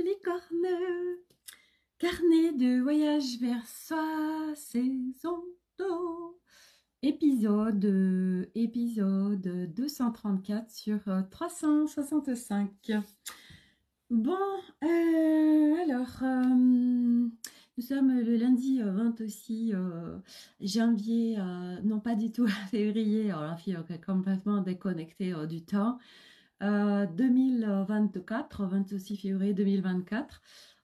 licorne, carnet de voyage vers sa saison d'eau. Épisode 234 sur 365. Bon, nous sommes le lundi 26 janvier, non pas du tout février, alors la fille est complètement déconnectée du temps. 2024, 26 février 2024.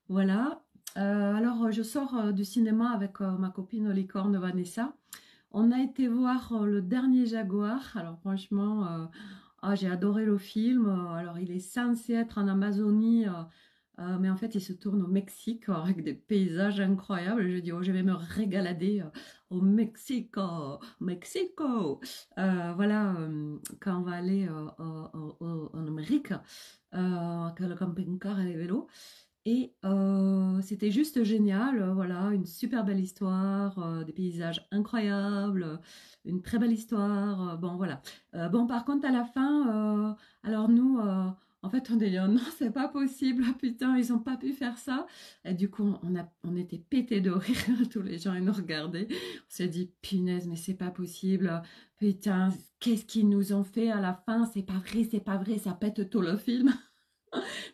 Voilà. Alors, je sors du cinéma avec ma copine licorne Vanessa. On a été voir le dernier Jaguar. Alors, franchement, j'ai adoré le film. Alors, il est censé être en Amazonie, mais en fait, il se tourne au Mexique avec des paysages incroyables. Je dis, oh, je vais me régalader au Mexique, Mexico. Voilà, quand on va aller en Amérique, que le camping-car et les vélos. Et c'était juste génial, voilà, une super belle histoire, des paysages incroyables, une très belle histoire, bon voilà. Bon par contre à la fin, alors nous, en fait on a dit oh, non c'est pas possible, putain ils ont pas pu faire ça. Et du coup on était pétés de rire, tous les gens ils nous regardaient, on s'est dit punaise mais c'est pas possible, putain qu'est-ce qu'ils nous ont fait à la fin, c'est pas vrai, ça pète tout le film.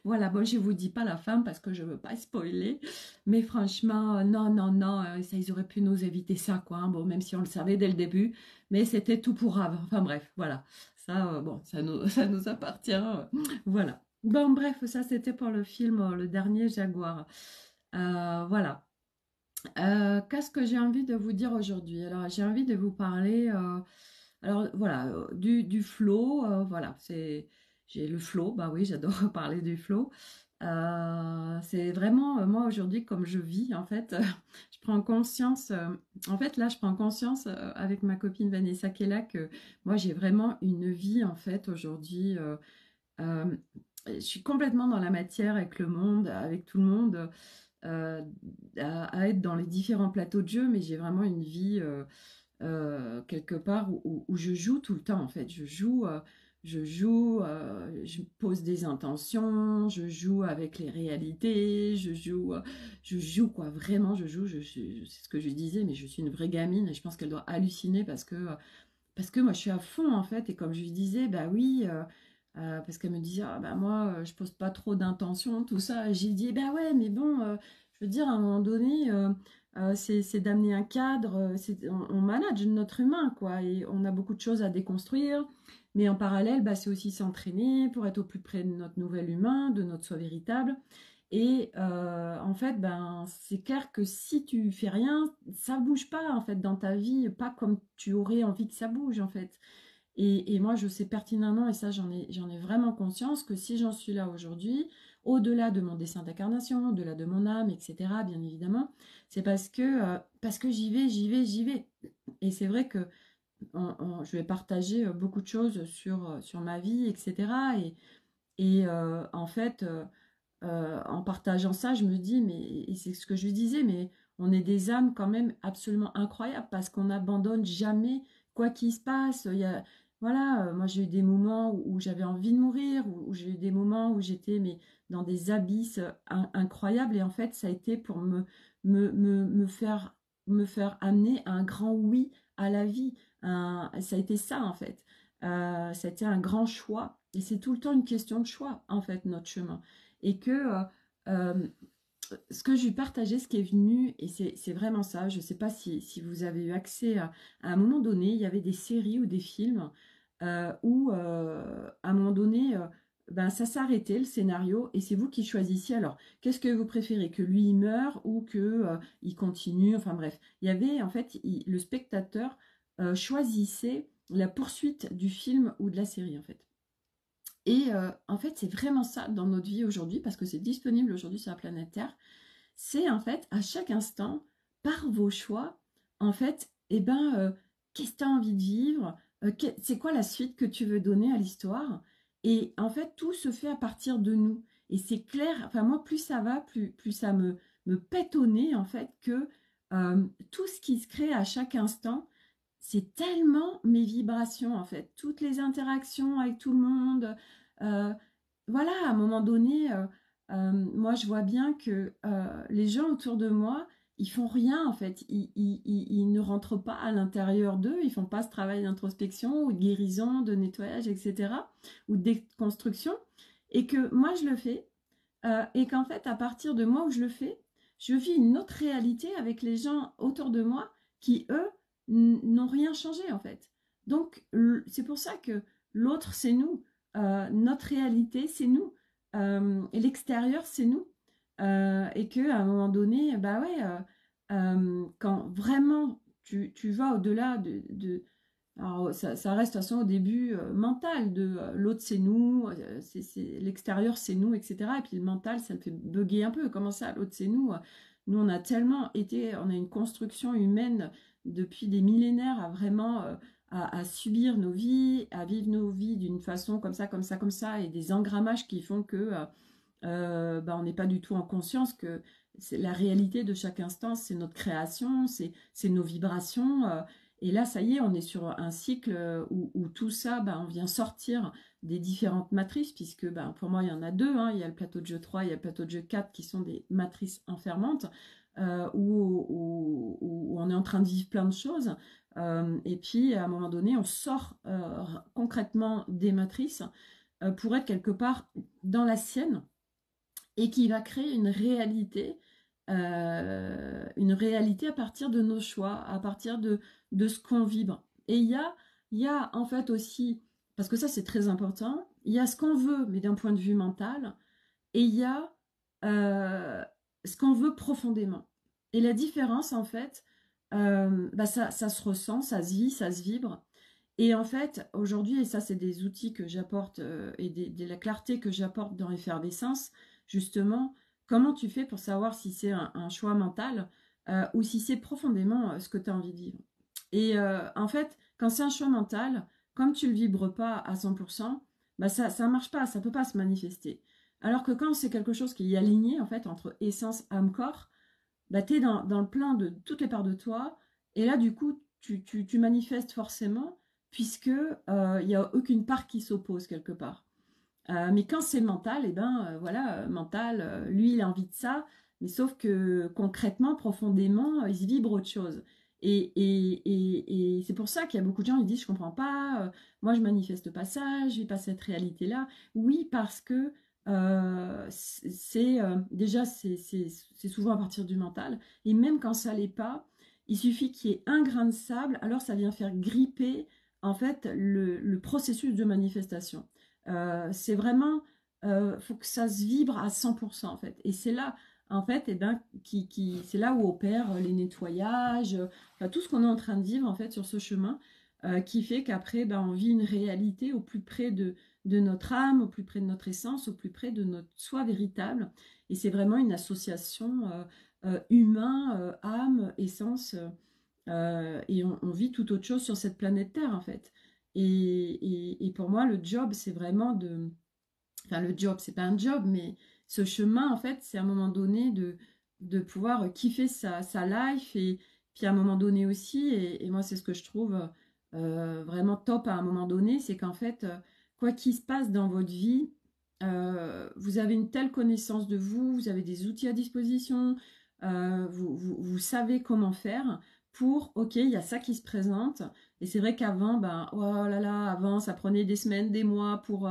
Voilà, bon, je vous dis pas la fin parce que je veux pas spoiler, mais franchement, non, non, non, ça, ils auraient pu nous éviter ça, quoi, hein. Bon, même si on le savait dès le début, mais c'était tout pour Rave. Enfin bref, voilà. Ça, bon, ça nous appartient. Voilà. Bon, bref, ça c'était pour le film Le Dernier Jaguar. Voilà. Qu'est-ce que j'ai envie de vous dire aujourd'hui? Alors, j'ai envie de vous parler, alors voilà, du flow, voilà, j'ai le flow, bah oui, j'adore parler du flow. C'est vraiment, moi aujourd'hui, comme je vis, en fait, je prends conscience, en fait, là, je prends conscience avec ma copine Vanessa qui est là que moi, j'ai vraiment une vie, en fait, aujourd'hui. Euh, je suis complètement dans la matière avec le monde, avec tout le monde euh, à être dans les différents plateaux de jeu, mais j'ai vraiment une vie quelque part où je joue tout le temps en fait. Je pose des intentions, je joue avec les réalités, je joue quoi, vraiment c'est ce que je disais, mais je suis une vraie gamine et je pense qu'elle doit halluciner parce que moi je suis à fond en fait et comme je lui disais, bah oui. Parce qu'elle me disait, ah, bah moi, je pose pas trop d'intentions, tout ça. Et j'ai dit, bah ouais, mais bon, je veux dire, à un moment donné, c'est d'amener un cadre, on manage notre humain, quoi, et on a beaucoup de choses à déconstruire. Mais en parallèle, bah, c'est aussi s'entraîner pour être au plus près de notre nouvel humain, de notre soi véritable. Et en fait, ben, c'est clair que si tu fais rien, ça bouge pas en fait dans ta vie, pas comme tu aurais envie que ça bouge en fait. Et moi, je sais pertinemment, et ça, j'en ai vraiment conscience, que si j'en suis là aujourd'hui, au-delà de mon dessin d'incarnation, au-delà de mon âme, etc., bien évidemment, c'est parce que j'y vais. Et c'est vrai que je vais partager beaucoup de choses sur ma vie, etc. En fait, en partageant ça, je me dis, mais et c'est ce que je lui disais, mais on est des âmes quand même absolument incroyables parce qu'on n'abandonne jamais quoi qu'il se passe. Voilà, moi j'ai eu des moments où j'avais envie de mourir, où j'ai eu des moments où j'étais mais dans des abysses incroyables et en fait ça a été pour me faire amener un grand oui à la vie. Ça a été ça en fait. Ça a été un grand choix et c'est tout le temps une question de choix en fait notre chemin et que euh, ce que je lui partageais, ce qui est venu, et c'est vraiment ça, je ne sais pas si vous avez eu accès à un moment donné, il y avait des séries ou des films où à un moment donné, ben, ça s'arrêtait le scénario et c'est vous qui choisissiez. Alors, qu'est-ce que vous préférez, que lui il meure ou que il continue, enfin bref. Il y avait en fait, le spectateur choisissait la poursuite du film ou de la série en fait. Et en fait, c'est vraiment ça dans notre vie aujourd'hui, parce que c'est disponible aujourd'hui sur la planète Terre. C'est en fait, à chaque instant, par vos choix, en fait, eh ben, qu'est-ce que tu as envie de vivre, c'est quoi la suite que tu veux donner à l'histoire. Et en fait, tout se fait à partir de nous. Et c'est clair, enfin moi, plus ça va, plus ça me pète au nez, en fait, que tout ce qui se crée à chaque instant, c'est tellement mes vibrations en fait, toutes les interactions avec tout le monde. euh, voilà, à un moment donné, moi je vois bien que les gens autour de moi, ils font rien en fait, ils ne rentrent pas à l'intérieur d'eux, ils font pas ce travail d'introspection ou de guérison, de nettoyage, etc. ou de déconstruction, et que moi je le fais, et qu'en fait à partir de moi où je le fais, je vis une autre réalité avec les gens autour de moi qui eux n'ont rien changé en fait. Donc c'est pour ça que l'autre c'est nous, notre réalité c'est nous, et l'extérieur c'est nous. Et qu'à un moment donné, bah ouais, quand vraiment tu vas au-delà alors ça reste de toute façon au début mental, de l'autre c'est nous, l'extérieur c'est nous, etc. Et puis le mental ça me fait bugger un peu, comment ça l'autre c'est nous? Nous on a tellement été, on a une construction humaine depuis des millénaires à vraiment à subir nos vies, à vivre nos vies d'une façon comme ça, comme ça, comme ça, et des engrammages qui font que bah, on n'est pas du tout en conscience que la réalité de chaque instant, c'est notre création, c'est nos vibrations. Et là, ça y est, on est sur un cycle où tout ça, bah, on vient sortir des différentes matrices, puisque bah, pour moi, il y en a deux. Hein. Il y a le plateau de jeu 3, il y a le plateau de jeu 4 qui sont des matrices enfermantes, où on est en train de vivre plein de choses. Et puis, à un moment donné, on sort concrètement des matrices pour être quelque part dans la sienne, et qui va créer une réalité à partir de nos choix, à partir de ce qu'on vibre. Et il y a en fait aussi, parce que ça c'est très important, il y a ce qu'on veut, mais d'un point de vue mental, et il y a ce qu'on veut profondément. Et la différence, en fait, bah ça se ressent, ça se vit, ça se vibre. Et en fait, aujourd'hui, et ça, c'est des outils que j'apporte et de la clarté que j'apporte dans Effervescence, justement, comment tu fais pour savoir si c'est un choix mental ou si c'est profondément ce que tu as envie de vivre. Et en fait, quand c'est un choix mental, comme tu ne le vibres pas à 100%, bah ça ne marche pas, ça ne peut pas se manifester. Alors que quand c'est quelque chose qui est aligné, en fait, entre essence, âme, corps, bah, tu es dans le plein de toutes les parts de toi. Et là, du coup, tu manifestes forcément, puisque il n'y a aucune part qui s'oppose quelque part. Mais quand c'est mental, et ben voilà, mental, lui, il a envie de ça, mais sauf que concrètement, profondément, il se vibre autre chose. Et c'est pour ça qu'il y a beaucoup de gens qui disent, je comprends pas, moi je manifeste pas ça, je vis pas cette réalité-là. Oui, parce que déjà, c'est souvent à partir du mental, et même quand ça l'est pas, il suffit qu'il y ait un grain de sable, alors ça vient faire gripper en fait le processus de manifestation. C'est vraiment, faut que ça se vibre à 100% en fait. Et c'est là, en fait, et ben, c'est là où opèrent les nettoyages, enfin, tout ce qu'on est en train de vivre en fait sur ce chemin, qui fait qu'après, ben, on vit une réalité au plus près de notre âme, au plus près de notre essence, au plus près de notre soi véritable. Et c'est vraiment une association humain, âme, essence. Et on vit tout autre chose sur cette planète Terre en fait. Et pour moi, le job, c'est vraiment de... Enfin, le job, c'est pas un job, mais ce chemin, en fait, c'est à un moment donné de pouvoir kiffer sa life. Et puis à un moment donné aussi, et moi, c'est ce que je trouve vraiment top à un moment donné, c'est qu'en fait, quoi qu'il se passe dans votre vie, vous avez une telle connaissance de vous, vous avez des outils à disposition, vous savez comment faire pour, ok, il y a ça qui se présente. Et c'est vrai qu'avant, ben, oh là là, avant, ça prenait des semaines, des mois pour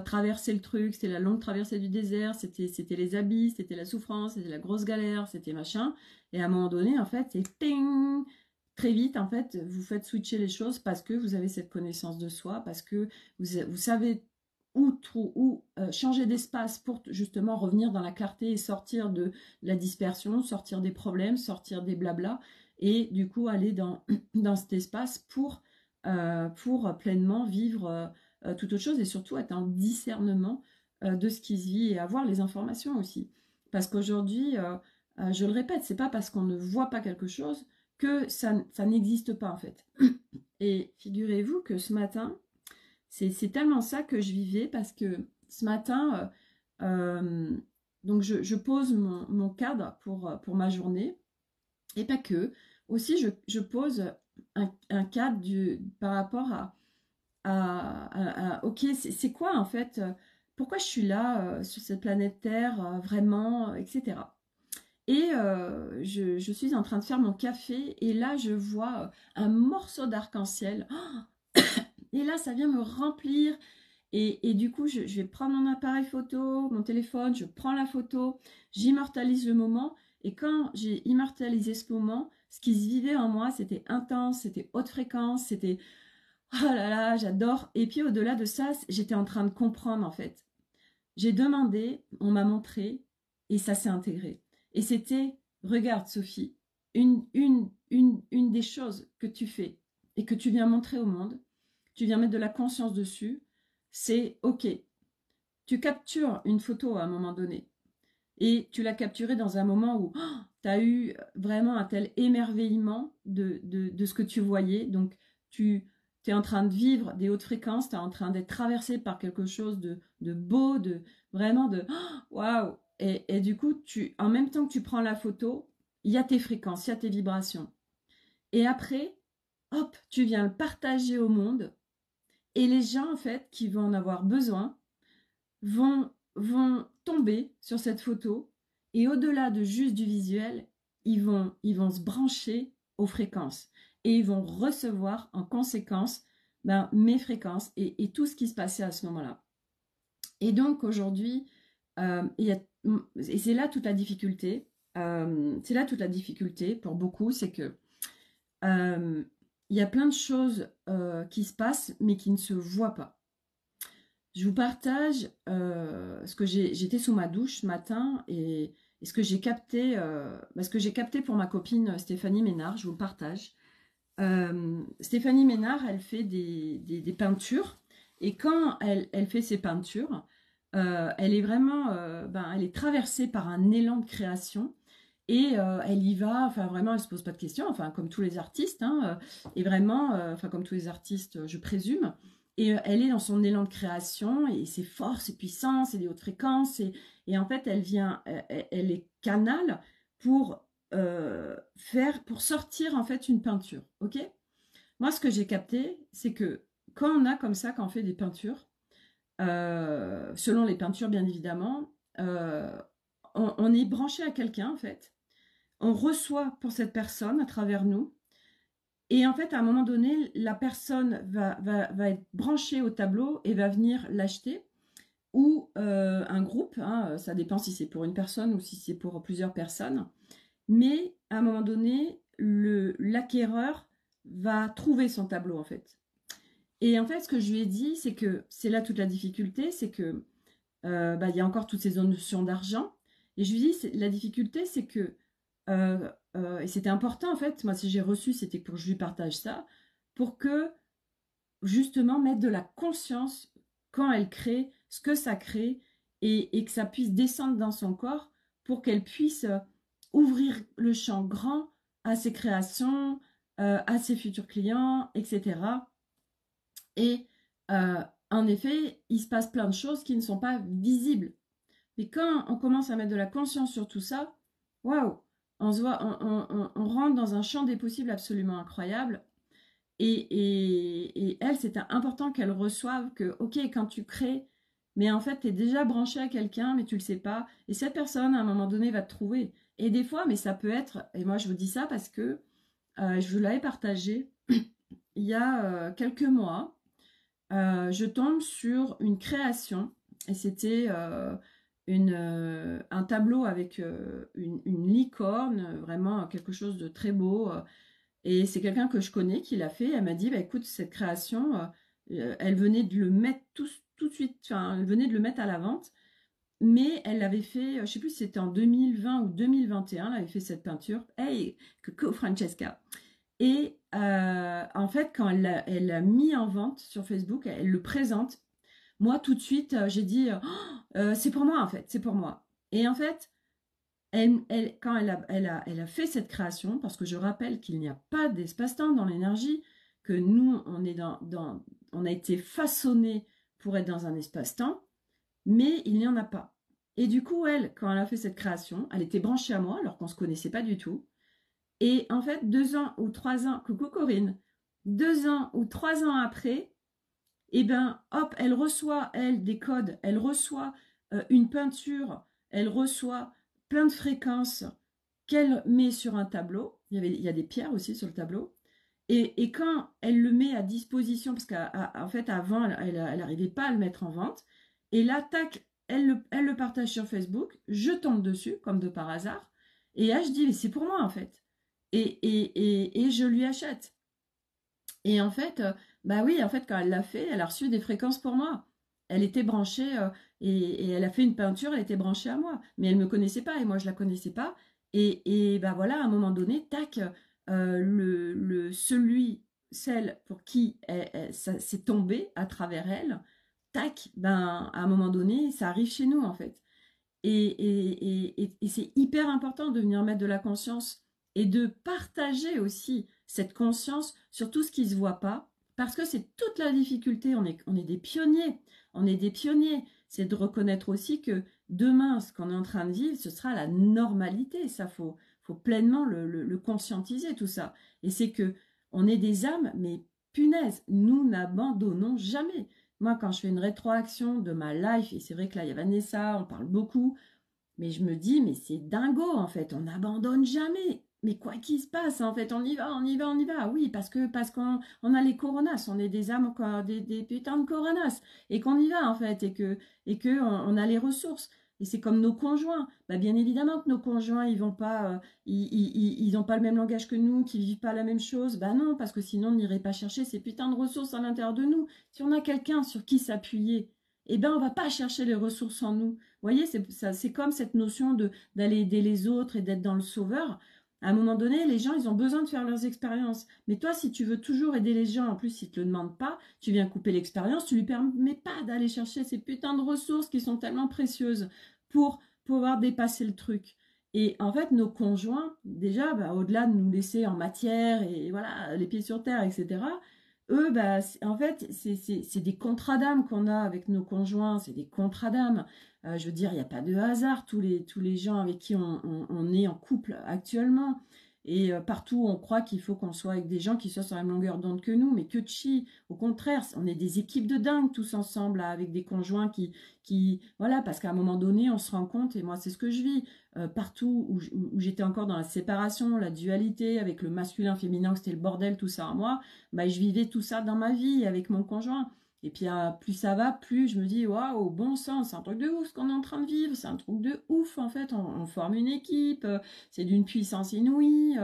traverser le truc. C'était la longue traversée du désert, c'était les abysses, c'était la souffrance, c'était la grosse galère, c'était machin. Et à un moment donné, en fait, c'est ting. Très vite, en fait, vous faites switcher les choses parce que vous avez cette connaissance de soi, parce que vous savez où changer d'espace pour justement revenir dans la clarté et sortir de la dispersion, sortir des problèmes, sortir des blabla, et du coup aller dans cet espace pour pleinement vivre toute autre chose, et surtout être en discernement de ce qui se vit et avoir les informations aussi. Parce qu'aujourd'hui, je le répète, c'est pas parce qu'on ne voit pas quelque chose que ça n'existe pas en fait. Et figurez-vous que ce matin, c'est tellement ça que je vivais, parce que ce matin, donc je pose mon cadre pour ma journée, et pas que. Aussi, je pose un cadre par rapport ok, c'est quoi en fait pourquoi je suis là sur cette planète Terre, vraiment, etc. Et je suis en train de faire mon café et là, je vois un morceau d'arc-en-ciel. Et là, ça vient me remplir. Et du coup, je vais prendre mon appareil photo, mon téléphone, je prends la photo, j'immortalise le moment. Et quand j'ai immortalisé ce moment, ce qui se vivait en moi, c'était intense, c'était haute fréquence, c'était oh là là, j'adore. Et puis au-delà de ça, j'étais en train de comprendre en fait. J'ai demandé, on m'a montré, et ça s'est intégré. Et c'était, regarde Sophie, une des choses que tu fais et que tu viens montrer au monde, tu viens mettre de la conscience dessus, c'est ok, tu captures une photo à un moment donné et tu l'as capturée dans un moment où oh, tu as eu vraiment un tel émerveillement de ce que tu voyais. Donc, tu es en train de vivre des hautes fréquences, tu es en train d'être traversé par quelque chose de beau, de vraiment de waouh! Wow. Et du coup, en même temps que tu prends la photo, il y a tes fréquences, il y a tes vibrations. Et après, hop, tu viens le partager au monde. Et les gens, en fait, qui vont en avoir besoin, vont tomber sur cette photo et au-delà de juste du visuel, ils vont se brancher aux fréquences et ils vont recevoir en conséquence mes fréquences et tout ce qui se passait à ce moment-là. Et donc aujourd'hui, et c'est là toute la difficulté, c'est là toute la difficulté pour beaucoup, c'est que il y a plein de choses qui se passent mais qui ne se voient pas. Je vous partage ce que j'étais sous ma douche ce matin et ce que j'ai capté, ce que j'ai capté pour ma copine Stéphanie Ménard, je vous le partage. Stéphanie Ménard, elle fait des peintures et quand elle fait ses peintures, elle est vraiment, elle est traversée par un élan de création et elle y va, enfin vraiment, elle se pose pas de questions, enfin comme tous les artistes, hein, et vraiment, enfin comme tous les artistes, je présume. Et elle est dans son élan de création et c'est fort, c'est puissant, c'est des hautes fréquences et en fait elle vient, elle est canal pour pour sortir en fait une peinture, ok? Moi, ce que j'ai capté, c'est que quand on a comme ça, quand on fait des peintures, selon les peintures bien évidemment, on est branché à quelqu'un en fait, on reçoit pour cette personne à travers nous, et en fait à un moment donné, la personne va être branchée au tableau et va venir l'acheter, ou un groupe, hein, ça dépend si c'est pour une personne ou si c'est pour plusieurs personnes. Mais à un moment donné, l'acquéreur va trouver son tableau en fait. Et en fait, ce que je lui ai dit, c'est que c'est là toute la difficulté, c'est que il y a encore toutes ces notions d'argent. Et je lui ai dit, la difficulté, c'est que, et c'était important en fait, moi si j'ai reçu, c'était pour que je lui partage ça, pour que justement mettre de la conscience quand elle crée, ce que ça crée, et que ça puisse descendre dans son corps pour qu'elle puisse ouvrir le champ grand à ses créations, à ses futurs clients, etc. Et en effet, il se passe plein de choses qui ne sont pas visibles. Mais quand on commence à mettre de la conscience sur tout ça, waouh, on rentre dans un champ des possibles absolument incroyable. Et elle, c'est important qu'elle reçoive que, ok, quand tu crées, mais en fait, tu es déjà branché à quelqu'un, mais tu le sais pas. Et cette personne, à un moment donné, va te trouver. Et des fois, mais ça peut être, et moi je vous dis ça parce que je vous l'avais partagé il y a quelques mois, je tombe sur une création, et c'était un tableau avec une licorne, vraiment quelque chose de très beau. Et c'est quelqu'un que je connais qui l'a fait. Elle m'a dit, bah, écoute, cette création, elle venait de le mettre tout de suite, enfin, elle venait de le mettre à la vente, mais elle l'avait fait, je ne sais plus si c'était en 2020 ou 2021, elle avait fait cette peinture. Hey, coucou Francesca. Et en fait, quand elle l'a mis en vente sur Facebook, elle le présente. Moi, tout de suite, j'ai dit, c'est pour moi, en fait, c'est pour moi. Et en fait, quand elle a fait cette création, parce que je rappelle qu'il n'y a pas d'espace-temps dans l'énergie, que nous, on a été façonné pour être dans un espace-temps, mais il n'y en a pas. Et du coup, elle, quand elle a fait cette création, elle était branchée à moi, alors qu'on ne se connaissait pas du tout. Et en fait, 2 ans ou 3 ans, coucou Corinne, 2 ans ou 3 ans après, et ben hop, elle reçoit, elle, des codes, elle reçoit une peinture, elle reçoit plein de fréquences qu'elle met sur un tableau. Il y a des pierres aussi sur le tableau. Et quand elle le met à disposition, parce qu'en fait, avant, elle n'arrivait pas à le mettre en vente, et là, tac, elle le partage sur Facebook, je tombe dessus, comme de par hasard, et là, je dis, mais c'est pour moi, en fait. Et je lui achète. Et en fait, bah oui, en fait, quand elle l'a fait, elle a reçu des fréquences pour moi. Elle était branchée, et elle a fait une peinture, elle était branchée à moi. Mais elle ne me connaissait pas, et moi, je ne la connaissais pas. Et bah voilà, à un moment donné, tac, celle pour qui ça s'est tombé à travers elle, tac, ben, à un moment donné, ça arrive chez nous, en fait. Et c'est hyper important de venir mettre de la conscience et de partager aussi cette conscience sur tout ce qui ne se voit pas, parce que c'est toute la difficulté. On est des pionniers. On est des pionniers. C'est de reconnaître aussi que demain, ce qu'on est en train de vivre, ce sera la normalité. Ça, faut pleinement le conscientiser, tout ça. Et c'est que on est des âmes, mais punaise, nous n'abandonnons jamais. Moi, quand je fais une rétroaction de ma life, et c'est vrai que là, il y a Vanessa, on parle beaucoup, mais je me dis, mais c'est dingo, en fait, on n'abandonne jamais. Mais quoi qu'il se passe, en fait, on y va, on y va, on y va. Oui, parce qu'on a les coronas, on est des âmes, des putains de coronas, et qu'on y va, en fait, et que on a les ressources. Et c'est comme nos conjoints. Bah, bien évidemment que nos conjoints, ils vont pas, ils ont pas le même langage que nous, qu'ils vivent pas la même chose. Bah non, parce que sinon, on n'irait pas chercher ces putains de ressources à l'intérieur de nous. Si on a quelqu'un sur qui s'appuyer, eh ben, on va pas chercher les ressources en nous. Vous voyez, c'est comme cette notion d'aller aider les autres et d'être dans le sauveur. À un moment donné, les gens, ils ont besoin de faire leurs expériences. Mais toi, si tu veux toujours aider les gens, en plus, s'ils ne te le demandent pas, tu viens couper l'expérience, tu lui permets pas d'aller chercher ces putains de ressources qui sont tellement précieuses pour pouvoir dépasser le truc. Et en fait, nos conjoints, déjà, bah, au-delà de nous laisser en matière et voilà, les pieds sur terre, etc., eux, bah, en fait, c'est des contrats d'âme qu'on a avec nos conjoints, c'est des contrats d'âme. Je veux dire, il n'y a pas de hasard, tous les gens avec qui on est en couple actuellement. Et partout, on croit qu'il faut qu'on soit avec des gens qui soient sur la même longueur d'onde que nous, mais que de chi. Au contraire, on est des équipes de dingue tous ensemble, là, avec des conjoints voilà, parce qu'à un moment donné, on se rend compte, et moi, c'est ce que je vis, partout où j'étais encore dans la séparation, la dualité, avec le masculin, féminin, que c'était le bordel, tout ça à moi, bah, je vivais tout ça dans ma vie avec mon conjoint. Et puis, plus ça va, plus je me dis, waouh, bon sang, c'est un truc de ouf ce qu'on est en train de vivre, c'est un truc de ouf, en fait, on forme une équipe, c'est d'une puissance inouïe,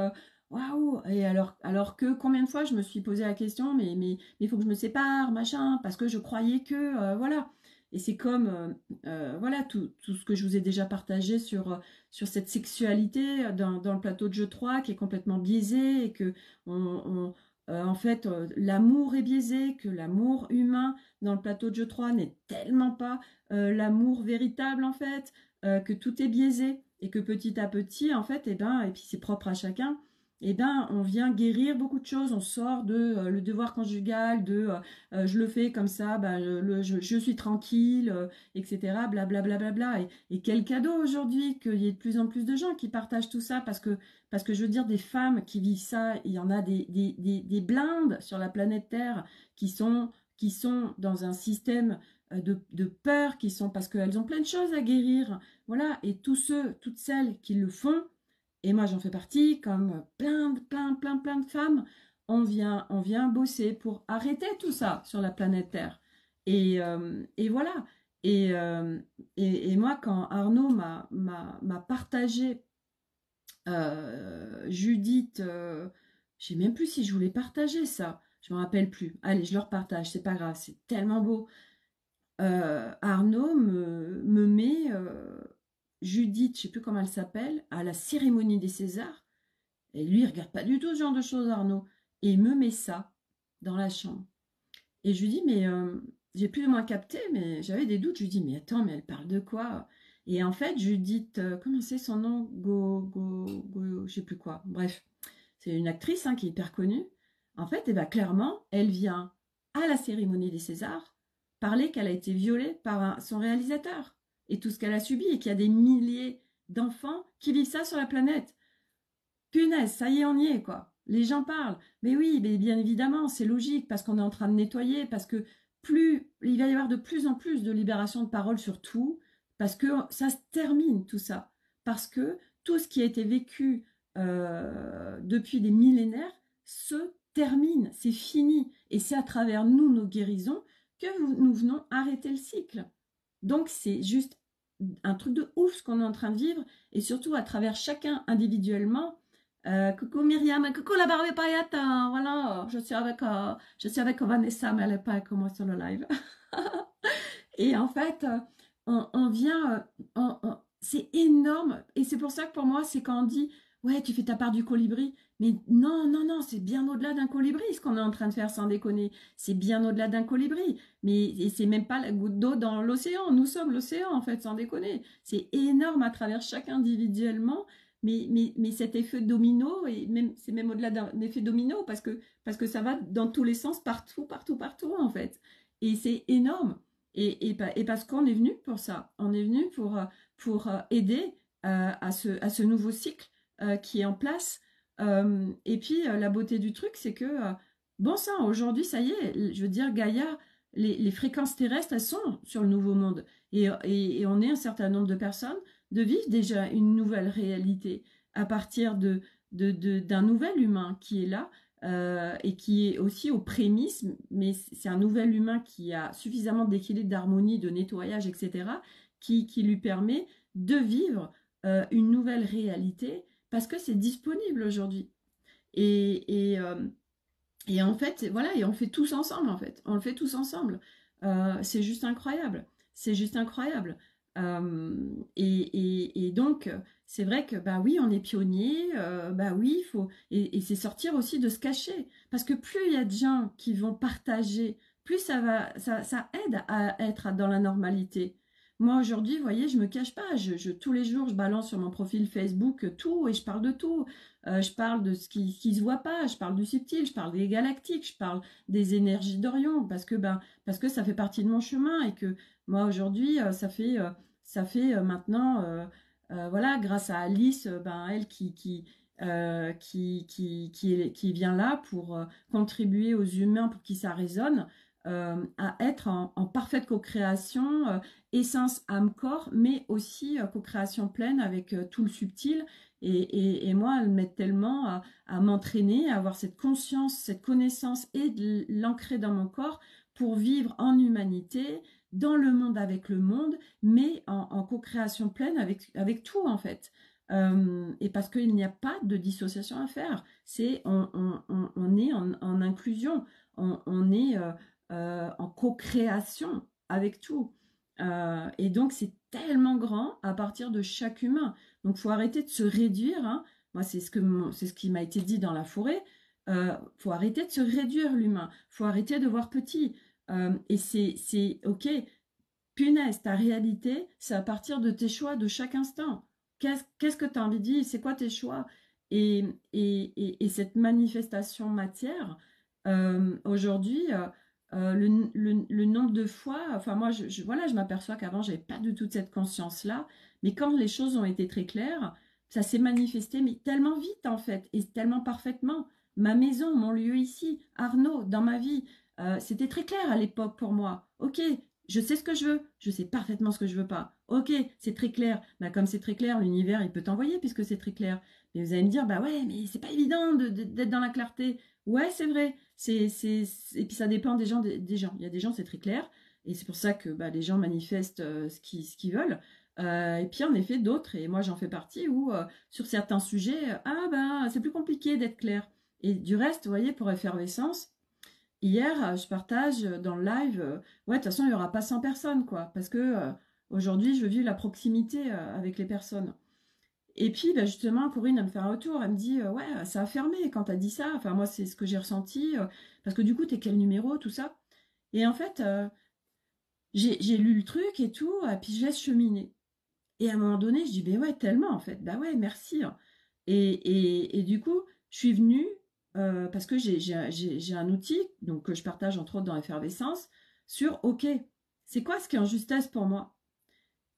waouh. Et alors que combien de fois je me suis posé la question, mais il faut que je me sépare, machin, parce que je croyais que, voilà. Et c'est comme, voilà, tout ce que je vous ai déjà partagé sur cette sexualité dans le plateau de jeu 3 qui est complètement biaisé et que en fait, l'amour est biaisé, que l'amour humain dans le plateau de jeu 3 n'est tellement pas l'amour véritable, en fait, que tout est biaisé et que petit à petit, en fait, et puis c'est propre à chacun, on vient guérir beaucoup de choses. On sort de le devoir conjugal, je le fais comme ça, je suis tranquille, etc. Blablabla. Bla, bla, bla, bla. Et quel cadeau aujourd'hui qu'il y ait de plus en plus de gens qui partagent tout ça parce que je veux dire, des femmes qui vivent ça, il y en a des blindes sur la planète Terre qui sont dans un système de peur, parce qu'elles ont plein de choses à guérir. Voilà, et toutes celles qui le font, et moi j'en fais partie, comme plein de femmes, on vient bosser pour arrêter tout ça sur la planète Terre. Et voilà. Et moi, quand Arnaud m'a partagé Judith, je sais même plus si je voulais partager ça. Je me rappelle plus. Allez, je le repartage, c'est pas grave, c'est tellement beau. Arnaud me met Judith, je sais plus comment elle s'appelle, à la cérémonie des Césars. Et lui, il regarde pas du tout ce genre de choses, Arnaud. Et il me met ça dans la chambre. Et je lui dis, mais j'ai plus ou moins capté, mais j'avais des doutes. Je lui dis, mais attends, mais elle parle de quoi? Et en fait, Judith, comment c'est son nom? Je sais plus quoi. Bref, c'est une actrice qui est hyper connue. En fait, clairement, elle vient à la cérémonie des Césars parler qu'elle a été violée par son réalisateur et tout ce qu'elle a subi et qu'il y a des milliers d'enfants qui vivent ça sur la planète. Punaise, ça y est, on y est, quoi. Les gens parlent. Mais oui, mais bien évidemment, c'est logique, parce qu'on est en train de nettoyer, parce que plus il va y avoir de plus en plus de libération de parole sur tout, parce que ça se termine tout ça. Parce que tout ce qui a été vécu depuis des millénaires se termine, c'est fini. Et c'est à travers nous, nos guérisons, que nous venons arrêter le cycle. Donc c'est juste un truc de ouf ce qu'on est en train de vivre, et surtout à travers chacun individuellement. Coucou Myriam, coucou la Barbie Payette, voilà, je suis avec Vanessa, mais elle n'est pas avec moi sur le live. Et en fait, on vient, c'est énorme. Et c'est pour ça que pour moi, c'est quand on dit, ouais, tu fais ta part du colibri. Mais non, non, non, c'est bien au-delà d'un colibri ce qu'on est en train de faire sans déconner. C'est bien au-delà d'un colibri. Mais c'est même pas la goutte d'eau dans l'océan. Nous sommes l'océan, en fait, sans déconner. C'est énorme à travers chacun individuellement. Mais cet effet domino, et même, c'est même au-delà d'un effet domino, parce que ça va dans tous les sens, partout, partout, partout, en fait. Et c'est énorme. Et parce qu'on est venu pour ça. On est venu pour aider à ce nouveau cycle qui est en place. Et puis, la beauté du truc, c'est que, bon sang, aujourd'hui, ça y est, je veux dire, Gaïa, les fréquences terrestres, elles sont sur le nouveau monde. Et on est un certain nombre de personnes de vivre déjà une nouvelle réalité à partir d'un nouvel humain qui est là, et qui est aussi aux prémices, mais c'est un nouvel humain qui a suffisamment d'équilibre, d'harmonie, de nettoyage, etc., qui lui permet de vivre une nouvelle réalité parce que c'est disponible aujourd'hui. Et et en fait, voilà, et on le fait tous ensemble, en fait. On le fait tous ensemble. C'est juste incroyable. C'est juste incroyable. Et donc, c'est vrai que, bah oui, on est pionnier, bah oui, il faut. Et c'est sortir aussi de se cacher. Parce que plus il y a de gens qui vont partager, plus ça aide à être dans la normalité. Moi, aujourd'hui, vous voyez, je me cache pas. Tous les jours, je balance sur mon profil Facebook tout et je parle de tout. Je parle de ce qui se voit pas, je parle du subtil, je parle des galactiques, je parle des énergies d'Orion, parce que ça fait partie de mon chemin et que moi aujourd'hui, ça fait maintenant, voilà, grâce à Alice, elle qui vient là pour contribuer aux humains pour qui ça résonne, à être en parfaite co-création, essence, âme, corps, mais aussi co-création pleine avec tout le subtil. Et moi, elle m'aide tellement à m'entraîner, à avoir cette conscience, cette connaissance et de l'ancrer dans mon corps pour vivre en humanité, dans le monde avec le monde, mais en co-création pleine avec tout en fait. Et parce qu'il n'y a pas de dissociation à faire. On est en inclusion, on est en co-création avec tout. Et donc c'est tellement grand à partir de chaque humain. Donc il faut arrêter de se réduire, hein. Moi, c'est ce qui m'a été dit dans la forêt. Faut arrêter de se réduire l'humain. Faut arrêter de voir petit. Et c'est ok. Punaise, ta réalité, c'est à partir de tes choix de chaque instant. Qu'est-ce que tu as envie de dire? C'est quoi tes choix? Et cette manifestation matière, aujourd'hui, le nombre de fois, enfin moi, voilà, je m'aperçois qu'avant, j'avais pas du tout cette conscience-là, mais quand les choses ont été très claires, ça s'est manifesté, mais tellement vite en fait, et tellement parfaitement. Ma maison, mon lieu ici, Arnaud, dans ma vie, c'était très clair à l'époque pour moi. Ok, je sais ce que je veux, je sais parfaitement ce que je veux pas. Ok, c'est très clair. Bah, comme c'est très clair, l'univers, il peut t'envoyer puisque c'est très clair. Mais vous allez me dire, bah ouais, mais c'est pas évident d'être dans la clarté. Ouais, c'est vrai. Et puis ça dépend des gens, des gens. Il y a des gens, c'est très clair. Et c'est pour ça que bah, les gens manifestent ce qu'ils veulent. Et puis en effet, d'autres, et moi j'en fais partie, où sur certains sujets, ah bah c'est plus compliqué d'être clair. Et du reste, vous voyez, pour effervescence, hier, je partage dans le live, ouais, de toute façon, il n'y aura pas 100 personnes, quoi, parce que aujourd'hui, je veux vivre la proximité avec les personnes. Et puis, bah, justement, Corinne, elle me fait un retour, elle me dit, ouais, ça a fermé quand tu as dit ça. Enfin, moi, c'est ce que j'ai ressenti, parce que du coup, t'es quel numéro, tout ça. Et en fait, j'ai lu le truc et tout, et puis je laisse cheminer. Et à un moment donné, je dis, ben ouais, tellement, en fait, bah ouais, merci, hein. Et du coup, je suis venue, parce que j'ai un outil, donc que je partage entre autres dans Effervescence, sur, ok, c'est quoi ce qui est en justesse pour moi?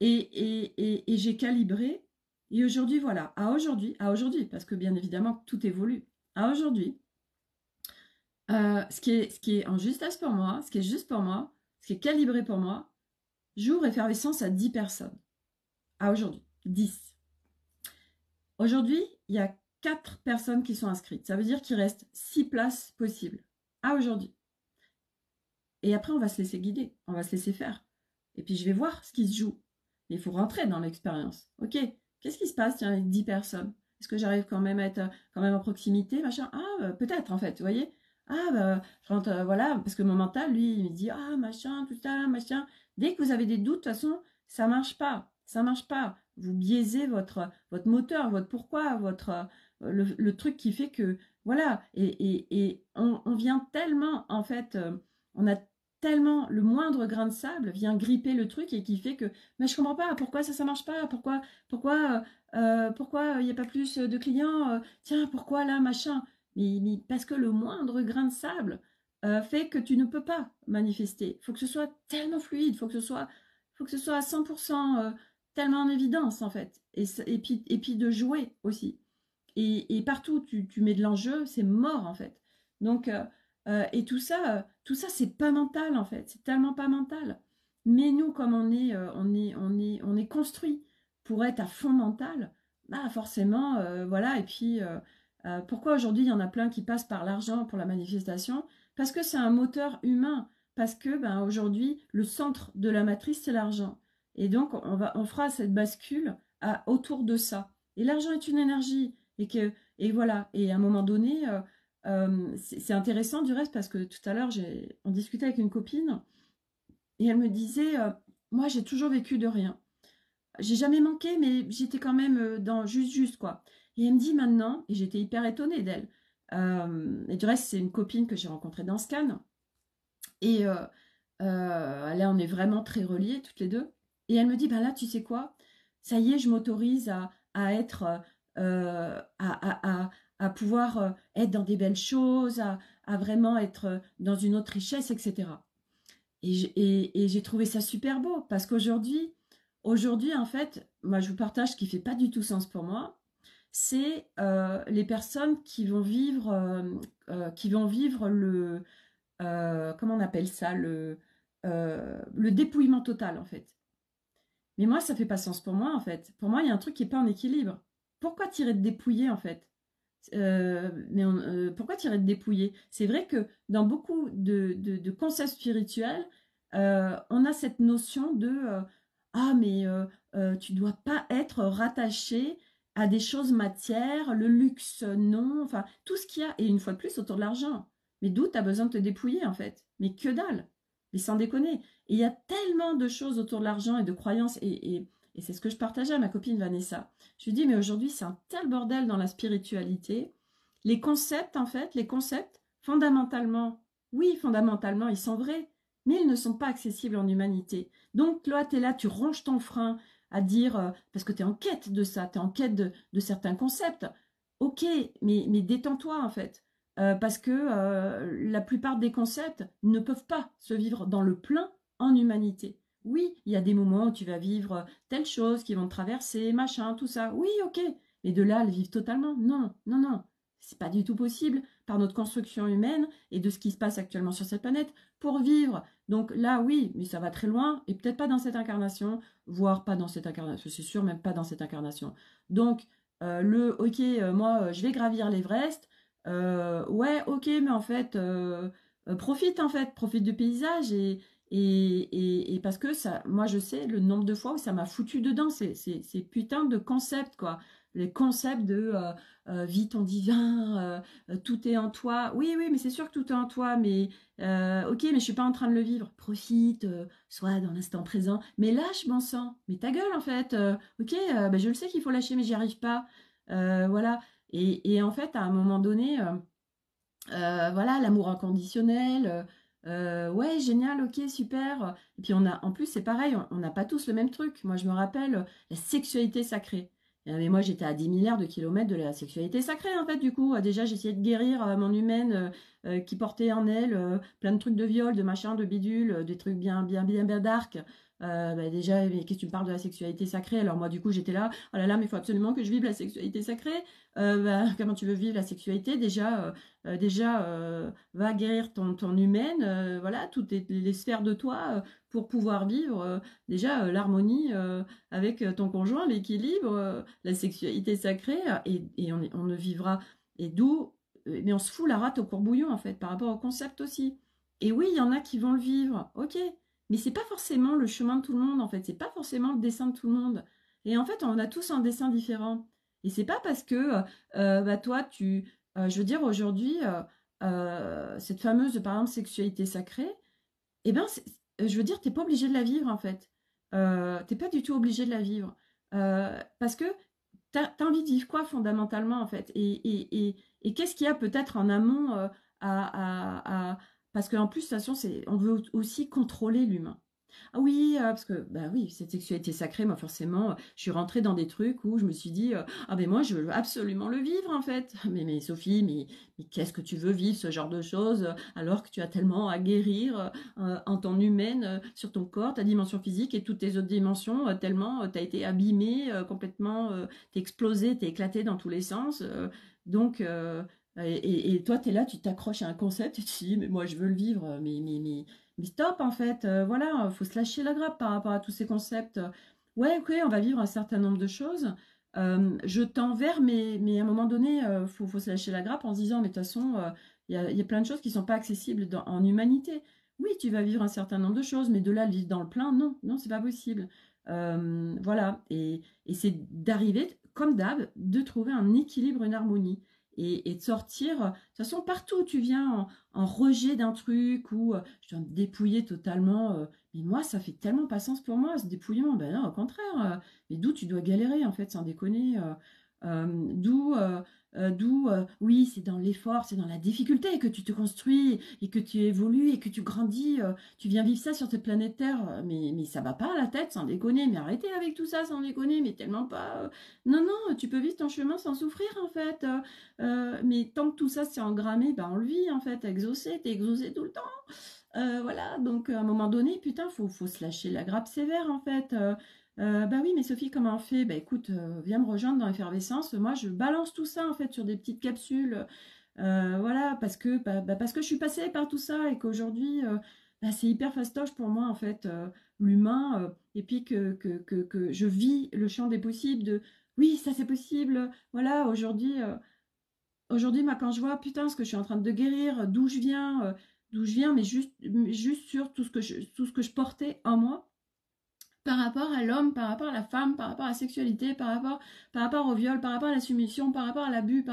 Et j'ai calibré, et aujourd'hui, voilà, à aujourd'hui, parce que bien évidemment, tout évolue, à aujourd'hui, Ce qui est en justesse pour moi, ce qui est juste pour moi, ce qui est calibré pour moi, j'ouvre effervescence à 10 personnes. À aujourd'hui, 10. Aujourd'hui, il y a 4 personnes qui sont inscrites. Ça veut dire qu'il reste 6 places possibles. À aujourd'hui. Et après, on va se laisser guider, on va se laisser faire. Et puis, je vais voir ce qui se joue. Mais il faut rentrer dans l'expérience. Ok, qu'est-ce qui se passe, tiens, avec 10 personnes? Est-ce que j'arrive quand même à être quand même à proximité, machin? Ah, peut-être, en fait, vous voyez? Ah, bah, je rentre, voilà, parce que mon mental, lui, il me dit, ah, machin, tout ça, machin. Dès que vous avez des doutes, de toute façon, ça marche pas. Ça marche pas. Vous biaisez votre moteur, votre pourquoi, le truc qui fait que, voilà, et on vient tellement, en fait, on a tellement le moindre grain de sable vient gripper le truc et qui fait que mais je comprends pas pourquoi ça marche pas, pourquoi il n'y a pas plus de clients, tiens pourquoi là machin, mais parce que le moindre grain de sable fait que tu ne peux pas manifester. Il faut que ce soit tellement fluide, faut que ce soit à 100% tellement en évidence en fait, et puis de jouer aussi. Et partout où tu mets de l'enjeu, c'est mort en fait. Donc, et tout ça, c'est pas mental en fait. C'est tellement pas mental. Mais nous, comme on est construit pour être à fond mental, bah forcément, voilà. Et puis, pourquoi aujourd'hui il y en a plein qui passent par l'argent pour la manifestation? Parce que c'est un moteur humain. Parce que ben, aujourd'hui, le centre de la matrice, c'est l'argent. Et donc, on fera cette bascule autour de ça. Et l'argent est une énergie. Et voilà. Et à un moment donné, c'est intéressant du reste parce que tout à l'heure, on discutait avec une copine et elle me disait, moi, j'ai toujours vécu de rien. J'ai jamais manqué, mais j'étais quand même dans juste, quoi. Et elle me dit maintenant, et j'étais hyper étonnée d'elle. Et du reste, c'est une copine que j'ai rencontrée dans Scan. Et là, on est vraiment très reliés toutes les deux. Et elle me dit, ben là, tu sais quoi? Ça y est, je m'autorise à être, à pouvoir être dans des belles choses, à vraiment être dans une autre richesse, etc. Et j'ai trouvé ça super beau parce aujourd'hui, en fait, moi, je vous partage ce qui fait pas du tout sens pour moi. C'est les personnes qui vont vivre comment on appelle ça, le dépouillement total, en fait. Mais moi, ça fait pas sens pour moi, en fait. Pour moi, il y a un truc qui est pas en équilibre. Pourquoi tirer de dépouiller, en fait? Pourquoi tirer de dépouiller? C'est vrai que dans beaucoup de concepts spirituels, on a cette notion de ah, mais tu dois pas être rattaché à des choses matières, le luxe, non, enfin, tout ce qu'il y a, et une fois de plus, autour de l'argent. Mais d'où tu as besoin de te dépouiller, en fait? Mais que dalle! Mais sans déconner. Et il y a tellement de choses autour de l'argent et de croyances, et c'est ce que je partageais à ma copine Vanessa. Je lui dis, mais aujourd'hui, c'est un tel bordel dans la spiritualité. Les concepts, en fait, les concepts, fondamentalement, oui, fondamentalement, ils sont vrais, mais ils ne sont pas accessibles en humanité. Donc, là, tu es là, tu ronges ton frein à dire, parce que tu es en quête de ça, tu es en quête de certains concepts. Ok, mais détends-toi, en fait. Parce que la plupart des concepts ne peuvent pas se vivre dans le plein en humanité. Oui, il y a des moments où tu vas vivre telle chose qui vont te traverser, machin, tout ça. Oui, ok. Mais de là à le vivre totalement, non, non, non. C'est pas du tout possible par notre construction humaine et de ce qui se passe actuellement sur cette planète pour vivre. Donc là, oui, mais ça va très loin et peut-être pas dans cette incarnation, voire pas dans cette incarnation, c'est sûr, même pas dans cette incarnation. Donc, ok, moi, je vais gravir l'Everest. Ouais, ok, mais en fait, profite du paysage et parce que ça, moi je sais le nombre de fois où ça m'a foutu dedans, ces putains de concepts, quoi. Les concepts de vis ton divin, tout est en toi. Oui, oui, mais c'est sûr que tout est en toi, mais ok, mais je suis pas en train de le vivre. Profite, sois dans l'instant présent. Mais lâche, bon sang. Mais ta gueule, en fait. Ok, bah, je le sais qu'il faut lâcher, mais j'y arrive pas. Voilà. Et en fait, à un moment donné, voilà, l'amour inconditionnel. Ouais, génial, ok, super. Et puis en plus, c'est pareil, on n'a pas tous le même truc. Moi, je me rappelle la sexualité sacrée. Mais moi, j'étais à 10 milliards de kilomètres de la sexualité sacrée, en fait, du coup. Déjà, j'essayais de guérir mon humaine qui portait en elle plein de trucs de viol, de machin, de bidule, des trucs bien, bien, bien, bien dark. Bah déjà, mais qu'est-ce que tu me parles de la sexualité sacrée? Alors moi, du coup, j'étais là, oh là là, mais il faut absolument que je vive la sexualité sacrée. Bah, comment tu veux vivre la sexualité? Va guérir ton humaine, voilà, toutes les sphères de toi pour pouvoir vivre l'harmonie avec ton conjoint, l'équilibre, la sexualité sacrée, et on ne vivra. Et d'où, mais on se fout la rate au courbouillon, en fait, par rapport au concept aussi. Et oui, il y en a qui vont le vivre, ok, mais c'est pas forcément le chemin de tout le monde, en fait, c'est pas forcément le dessin de tout le monde. Et en fait, on a tous un dessin différent. Et c'est pas parce que bah, toi, je veux dire, aujourd'hui, cette fameuse, par exemple, sexualité sacrée, eh ben, je veux dire, t'es pas obligé de la vivre, en fait. T'es pas du tout obligé de la vivre. Parce que t'as envie de vivre quoi, fondamentalement, en fait? Et qu'est-ce qu'il y a peut-être en amont parce qu'en plus, de toute façon, on veut aussi contrôler l'humain. Ah oui, parce que, bah oui, cette sexualité sacrée, moi forcément, je suis rentrée dans des trucs où je me suis dit, ah ben moi je veux absolument le vivre en fait. Mais Sophie, mais qu'est-ce que tu veux vivre ce genre de choses alors que tu as tellement à guérir en ton humaine, sur ton corps, ta dimension physique et toutes tes autres dimensions, tellement tu as été abîmée, complètement, t'es explosé, t'es éclaté dans tous les sens. Donc, et toi, tu es là, tu t'accroches à un concept et tu te dis, mais moi je veux le vivre, mais stop, en fait, voilà, faut se lâcher la grappe par rapport à tous ces concepts. Ouais, ok, on va vivre un certain nombre de choses. Je tends vers, mais à un moment donné, faut se lâcher la grappe en se disant, mais de toute façon, il y a plein de choses qui ne sont pas accessibles en humanité. Oui, tu vas vivre un certain nombre de choses, mais de là, le vivre dans le plein, non, non, c'est pas possible. Voilà, et c'est d'arriver, comme d'hab, de trouver un équilibre, une harmonie. Et de sortir, de toute façon, partout où tu viens en rejet d'un truc ou je dois me dépouiller totalement. Mais moi, ça fait tellement pas sens pour moi, ce dépouillement. Ben non, au contraire. Mais d'où tu dois galérer, en fait, sans déconner. Oui, c'est dans l'effort, c'est dans la difficulté que tu te construis et que tu évolues et que tu grandis. Tu viens vivre ça sur cette planète Terre. Mais ça va pas à la tête, sans déconner. Mais arrêtez avec tout ça, sans déconner. Mais tellement pas. Non, non, tu peux vivre ton chemin sans souffrir, en fait. Mais tant que tout ça c'est engrammé, ben on le vit en fait, exaucé, t'es exaucé tout le temps. Voilà, donc à un moment donné, putain, faut se lâcher la grappe sévère en fait. Bah oui, mais Sophie, comment on fait? Bah écoute, viens me rejoindre dans l'effervescence. Moi, je balance tout ça en fait sur des petites capsules. Voilà, parce que je suis passée par tout ça et qu'aujourd'hui, bah, c'est hyper fastoche pour moi en fait, l'humain. Et puis que je vis le champ des possibles de oui, ça c'est possible. Voilà, aujourd'hui, moi, quand je vois, putain, ce que je suis en train de guérir, d'où je viens, mais juste sur tout ce que je portais en moi, par rapport à l'homme, par rapport à la femme, par rapport à la sexualité, par rapport au viol, par rapport à la soumission, par rapport à l'abus,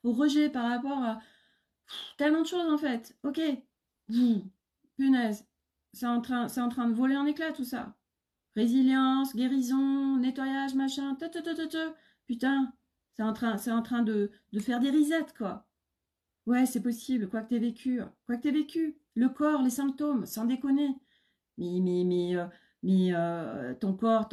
au rejet, par rapport à tellement de choses, en fait. Ok, punaise, c'est en train de voler en éclats, tout ça. Résilience, guérison, nettoyage, machin, putain, c'est en train de faire des risettes, quoi. Ouais, c'est possible, quoi que t'aies vécu, le corps, les symptômes, sans déconner. Mais, mais, mais, euh, ton corps,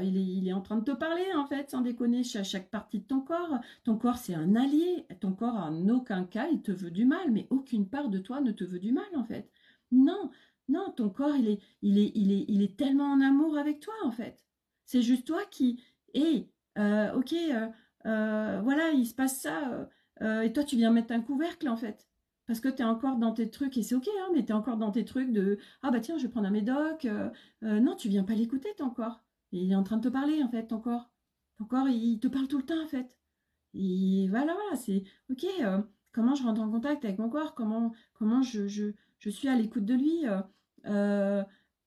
il est en train de te parler, en fait, sans déconner, chaque partie de ton corps, c'est un allié. Ton corps, en aucun cas, il te veut du mal, mais aucune part de toi ne te veut du mal, en fait. Non, non, ton corps, il est tellement en amour avec toi, en fait. C'est juste toi qui, hé, ok, voilà, il se passe ça, et toi, tu viens mettre un couvercle, en fait. Parce que tu es encore dans tes trucs, et c'est ok, hein, mais tu es encore dans tes trucs de ah bah tiens, je vais prendre un médoc. Non, tu viens pas l'écouter, ton corps. Il est en train de te parler, en fait, ton corps. Ton corps, il te parle tout le temps, en fait. Et voilà, c'est ok. Comment je rentre en contact avec mon corps? Comment je suis à l'écoute de lui? Euh,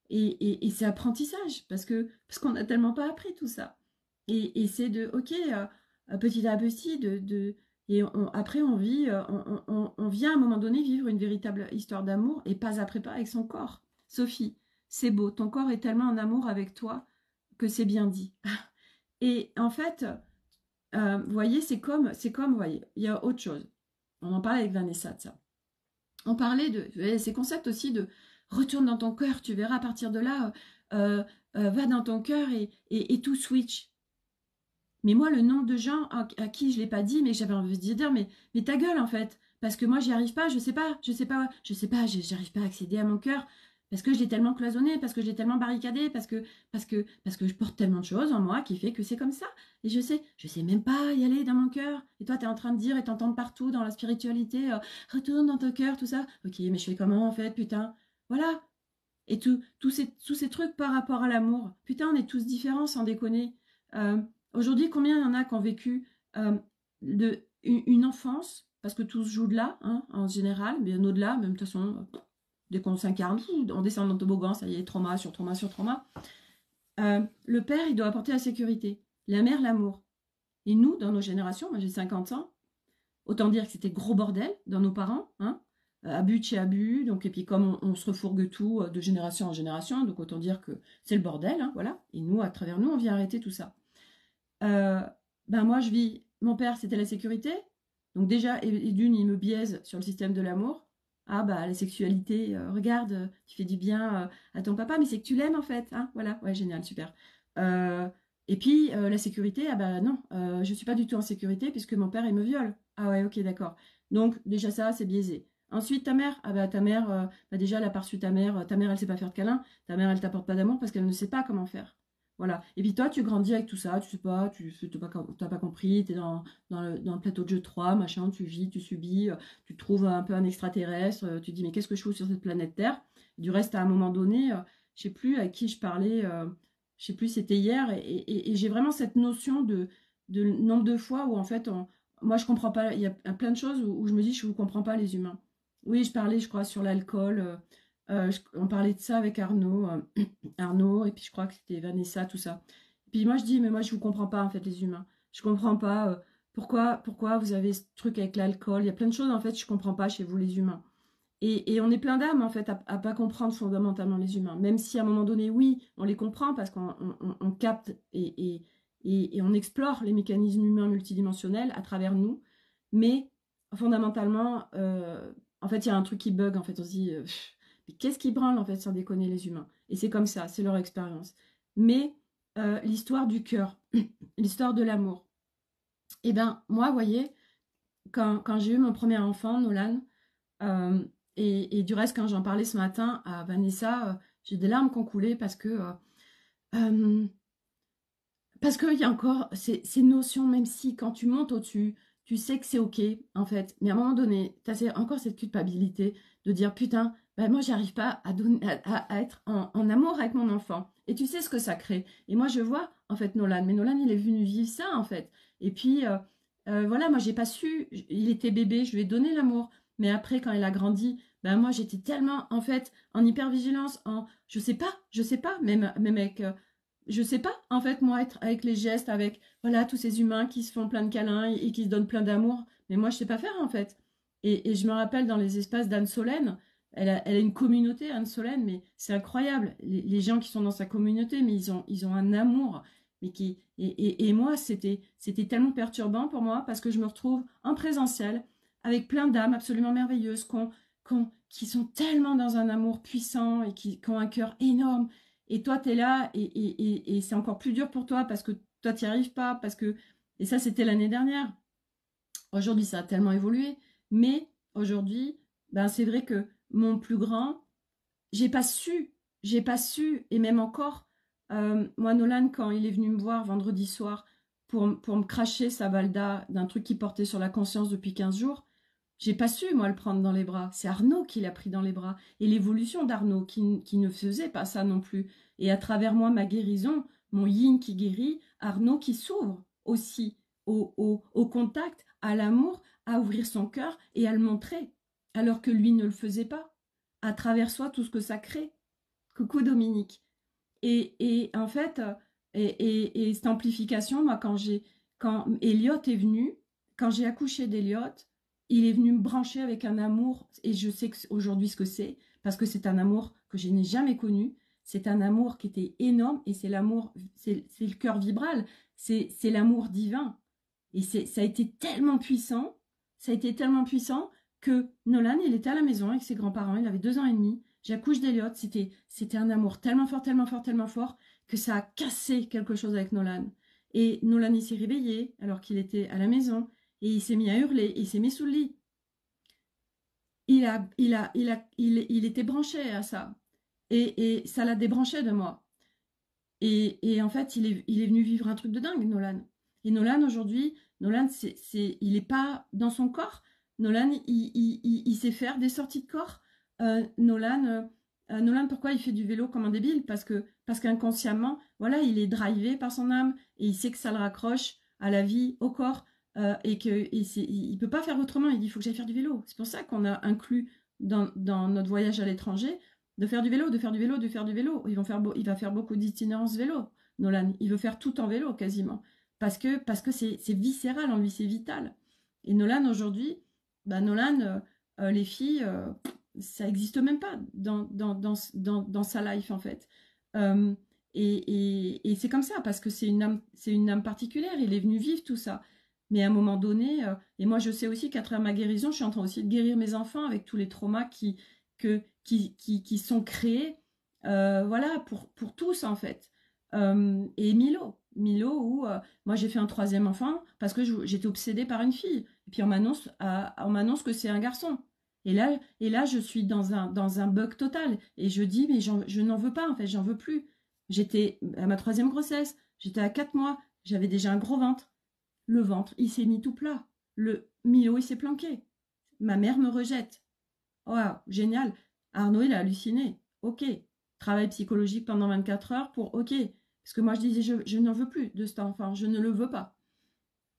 et c'est apprentissage, parce qu'on n'a tellement pas appris tout ça. Et c'est de, ok, petit à petit, après on vit, on vient à un moment donné vivre une véritable histoire d'amour, et pas après pas avec son corps. Sophie, c'est beau, ton corps est tellement en amour avec toi que c'est bien dit. Et en fait, vous voyez, vous voyez, il y a autre chose. On en parlait avec Vanessa de ça. On parlait de ces concepts aussi de retourne dans ton cœur, tu verras à partir de là, va dans ton cœur et tout switch. Mais moi, le nombre de gens à qui je ne l'ai pas dit, mais j'avais envie de dire, mais ta gueule en fait, parce que moi, j'y arrive pas, je sais pas, j'arrive pas à accéder à mon cœur. Parce que je l'ai tellement cloisonné, parce que je l'ai tellement barricadé, parce que je porte tellement de choses en moi qui fait que c'est comme ça. Et je sais même pas y aller dans mon cœur. Et toi, tu es en train de dire et t'entends partout dans la spiritualité, retourne dans ton cœur, tout ça. Ok, mais je fais comment en fait, putain? Voilà. Et tous ces trucs par rapport à l'amour. Putain, on est tous différents sans déconner. Euh, Aujourd'hui, combien il y en a qui ont vécu une enfance, parce que tout se joue de là, hein, en général, bien au-delà, même de toute façon, dès qu'on s'incarne, on descend dans le toboggan, ça y est, trauma sur trauma sur trauma. Le père, il doit apporter la sécurité. La mère, l'amour. Et nous, dans nos générations, moi j'ai 50 ans, autant dire que c'était gros bordel dans nos parents, hein, abus de chez abus, donc, et puis comme on se refourgue tout de génération en génération, donc autant dire que c'est le bordel, hein, voilà. Et nous, à travers nous, on vient arrêter tout ça. Euh, ben moi, je vis, mon père, c'était la sécurité, donc déjà, et d'une, il me biaise sur le système de l'amour. Ah bah la sexualité, regarde, tu fais du bien à ton papa, mais c'est que tu l'aimes en fait, hein, voilà, ouais, génial, super. Euh, et puis la sécurité, ah bah non, je suis pas du tout en sécurité puisque mon père il me viole. Ah ouais, ok, d'accord. Donc déjà ça, c'est biaisé. Ensuite ta mère, ah bah ta mère, bah déjà elle a pas reçu ta mère elle sait pas faire de câlin, ta mère elle t'apporte pas d'amour parce qu'elle ne sait pas comment faire. Voilà. Et puis toi, tu grandis avec tout ça, tu sais pas, tu n'as pas compris, tu es dans le plateau de jeu 3 machin, tu vis, tu subis, tu te trouves un peu un extraterrestre, tu te dis mais qu'est-ce que je fous sur cette planète Terre? Du reste, à un moment donné, je sais plus à qui je parlais, je sais plus, c'était hier, et j'ai vraiment cette notion de nombre de fois où en fait, moi je comprends pas, il y a plein de choses où je me dis je ne comprends pas les humains. Oui, je parlais, je crois, sur l'alcool, on parlait de ça avec Arnaud. Arnaud, et puis je crois que c'était Vanessa, tout ça. Et puis moi je dis, mais moi je vous comprends pas en fait les humains. Je comprends pas pourquoi vous avez ce truc avec l'alcool. Il y a plein de choses en fait je comprends pas chez vous les humains. Et on est plein d'âmes en fait à pas comprendre fondamentalement les humains. Même si à un moment donné, oui, on les comprend parce qu'on capte et on explore les mécanismes humains multidimensionnels à travers nous. Mais fondamentalement, en fait, il y a un truc qui bug. En fait, on se dit, mais qu'est-ce qui branle en fait sans déconner les humains? Et c'est comme ça, c'est leur expérience. Mais l'histoire du cœur, l'histoire de l'amour. Eh bien, moi, vous voyez, quand j'ai eu mon premier enfant, Nolan, euh, et du reste, quand j'en parlais ce matin à Vanessa, j'ai des larmes qui ont coulé euh, parce qu'il y a encore ces notions, même si quand tu montes au-dessus, tu sais que c'est OK, en fait. Mais à un moment donné, tu as encore cette culpabilité de dire, putain, ben moi, j'arrive pas à être en amour avec mon enfant. Et tu sais ce que ça crée. Et moi, je vois, en fait, Nolan. Mais Nolan, il est venu vivre ça, en fait. Et puis, voilà, moi, j'ai pas su. Il était bébé, je lui ai donné l'amour. Mais après, quand il a grandi, ben moi, j'étais tellement, en fait, en hypervigilance, je sais pas, même avec je sais pas, en fait, moi, être avec les gestes, avec, voilà, tous ces humains qui se font plein de câlins et qui se donnent plein d'amour. Mais moi, je sais pas faire, en fait. Et je me rappelle dans les espaces d'Anne Solène, elle a une communauté, Anne Solène, mais c'est incroyable. Les gens qui sont dans sa communauté, mais ils ont un amour. Mais et moi, c'était tellement perturbant pour moi parce que je me retrouve en présentiel avec plein d'âmes absolument merveilleuses qui sont tellement dans un amour puissant et qui ont un cœur énorme. Et toi, tu es là et c'est encore plus dur pour toi parce que toi, tu n'y arrives pas. Et ça, c'était l'année dernière. Aujourd'hui, ça a tellement évolué. Mais aujourd'hui, ben, c'est vrai que mon plus grand, j'ai pas su. J'ai pas su. Et même encore, moi, Nolan, quand il est venu me voir vendredi soir pour me cracher sa valda d'un truc qu'il portait sur la conscience depuis 15 jours, j'ai pas su, moi, le prendre dans les bras. C'est Arnaud qui l'a pris dans les bras. Et l'évolution d'Arnaud qui ne faisait pas ça non plus. Et à travers moi, ma guérison, mon yin qui guérit, Arnaud qui s'ouvre aussi au contact, à l'amour, à ouvrir son cœur et à le montrer. Alors que lui ne le faisait pas. À travers soi, tout ce que ça crée. Coucou Dominique. Et en fait, et cette amplification, moi, quand Elliot est venu, quand j'ai accouché d'Elliot, il est venu me brancher avec un amour, et je sais aujourd'hui ce que c'est, parce que c'est un amour que je n'ai jamais connu. C'est un amour qui était énorme, et c'est l'amour, c'est le cœur vibral, c'est l'amour divin. Et ça a été tellement puissant, ça a été tellement puissant que Nolan, il était à la maison avec ses grands-parents, il avait 2 ans et demi. J'accouche d'Eliott, c'était un amour tellement fort, tellement fort, tellement fort que ça a cassé quelque chose avec Nolan. Et Nolan, il s'est réveillé alors qu'il était à la maison et il s'est mis à hurler, il s'est mis sous le lit. Il était branché à ça. Et ça l'a débranché de moi. Et en fait, il est venu vivre un truc de dingue, Nolan. Et Nolan, aujourd'hui, Nolan, il n'est pas dans son corps. Nolan, il sait faire des sorties de corps. Nolan, pourquoi il fait du vélo comme un débile? Parce qu'inconsciemment, voilà, il est drivé par son âme et il sait que ça le raccroche à la vie, au corps, et il peut pas faire autrement. Il dit, il faut que j'aille faire du vélo. C'est pour ça qu'on a inclus dans notre voyage à l'étranger de faire du vélo, de faire du vélo, de faire du vélo. Il va faire beaucoup d'itinérance vélo, Nolan. Il veut faire tout en vélo quasiment. Parce que c'est viscéral en lui, c'est vital. Et Nolan aujourd'hui, bah Nolan, les filles, ça n'existe même pas dans sa life en fait. Euh, et c'est comme ça, parce que c'est une âme particulière. Il est venu vivre tout ça. Mais à un moment donné, et moi je sais aussi qu'à travers ma guérison, je suis en train aussi de guérir mes enfants avec tous les traumas qui sont créés, voilà, pour tous en fait. Et Milo où moi j'ai fait un troisième enfant parce que j'étais obsédée par une fille. Et puis on m'annonce que c'est un garçon. Et là, je suis dans un bug total. Et je dis, mais je n'en veux pas, en fait, j'en veux plus. J'étais à ma troisième grossesse, j'étais à 4 mois, j'avais déjà un gros ventre. Le ventre, il s'est mis tout plat. Le Milo, il s'est planqué. Ma mère me rejette. Waouh, génial. Arnaud, il a halluciné. Ok. Travail psychologique pendant 24 heures pour ok. Parce que moi, je disais, je n'en veux plus de cet enfant, je ne le veux pas.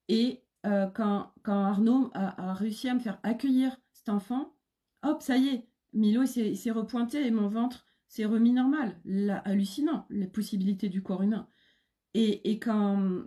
Et quand Arnaud a réussi à me faire accueillir cet enfant, hop, ça y est, Milo il s'est repointé et mon ventre s'est remis normal. Là, hallucinant, les possibilités du corps humain. Et quand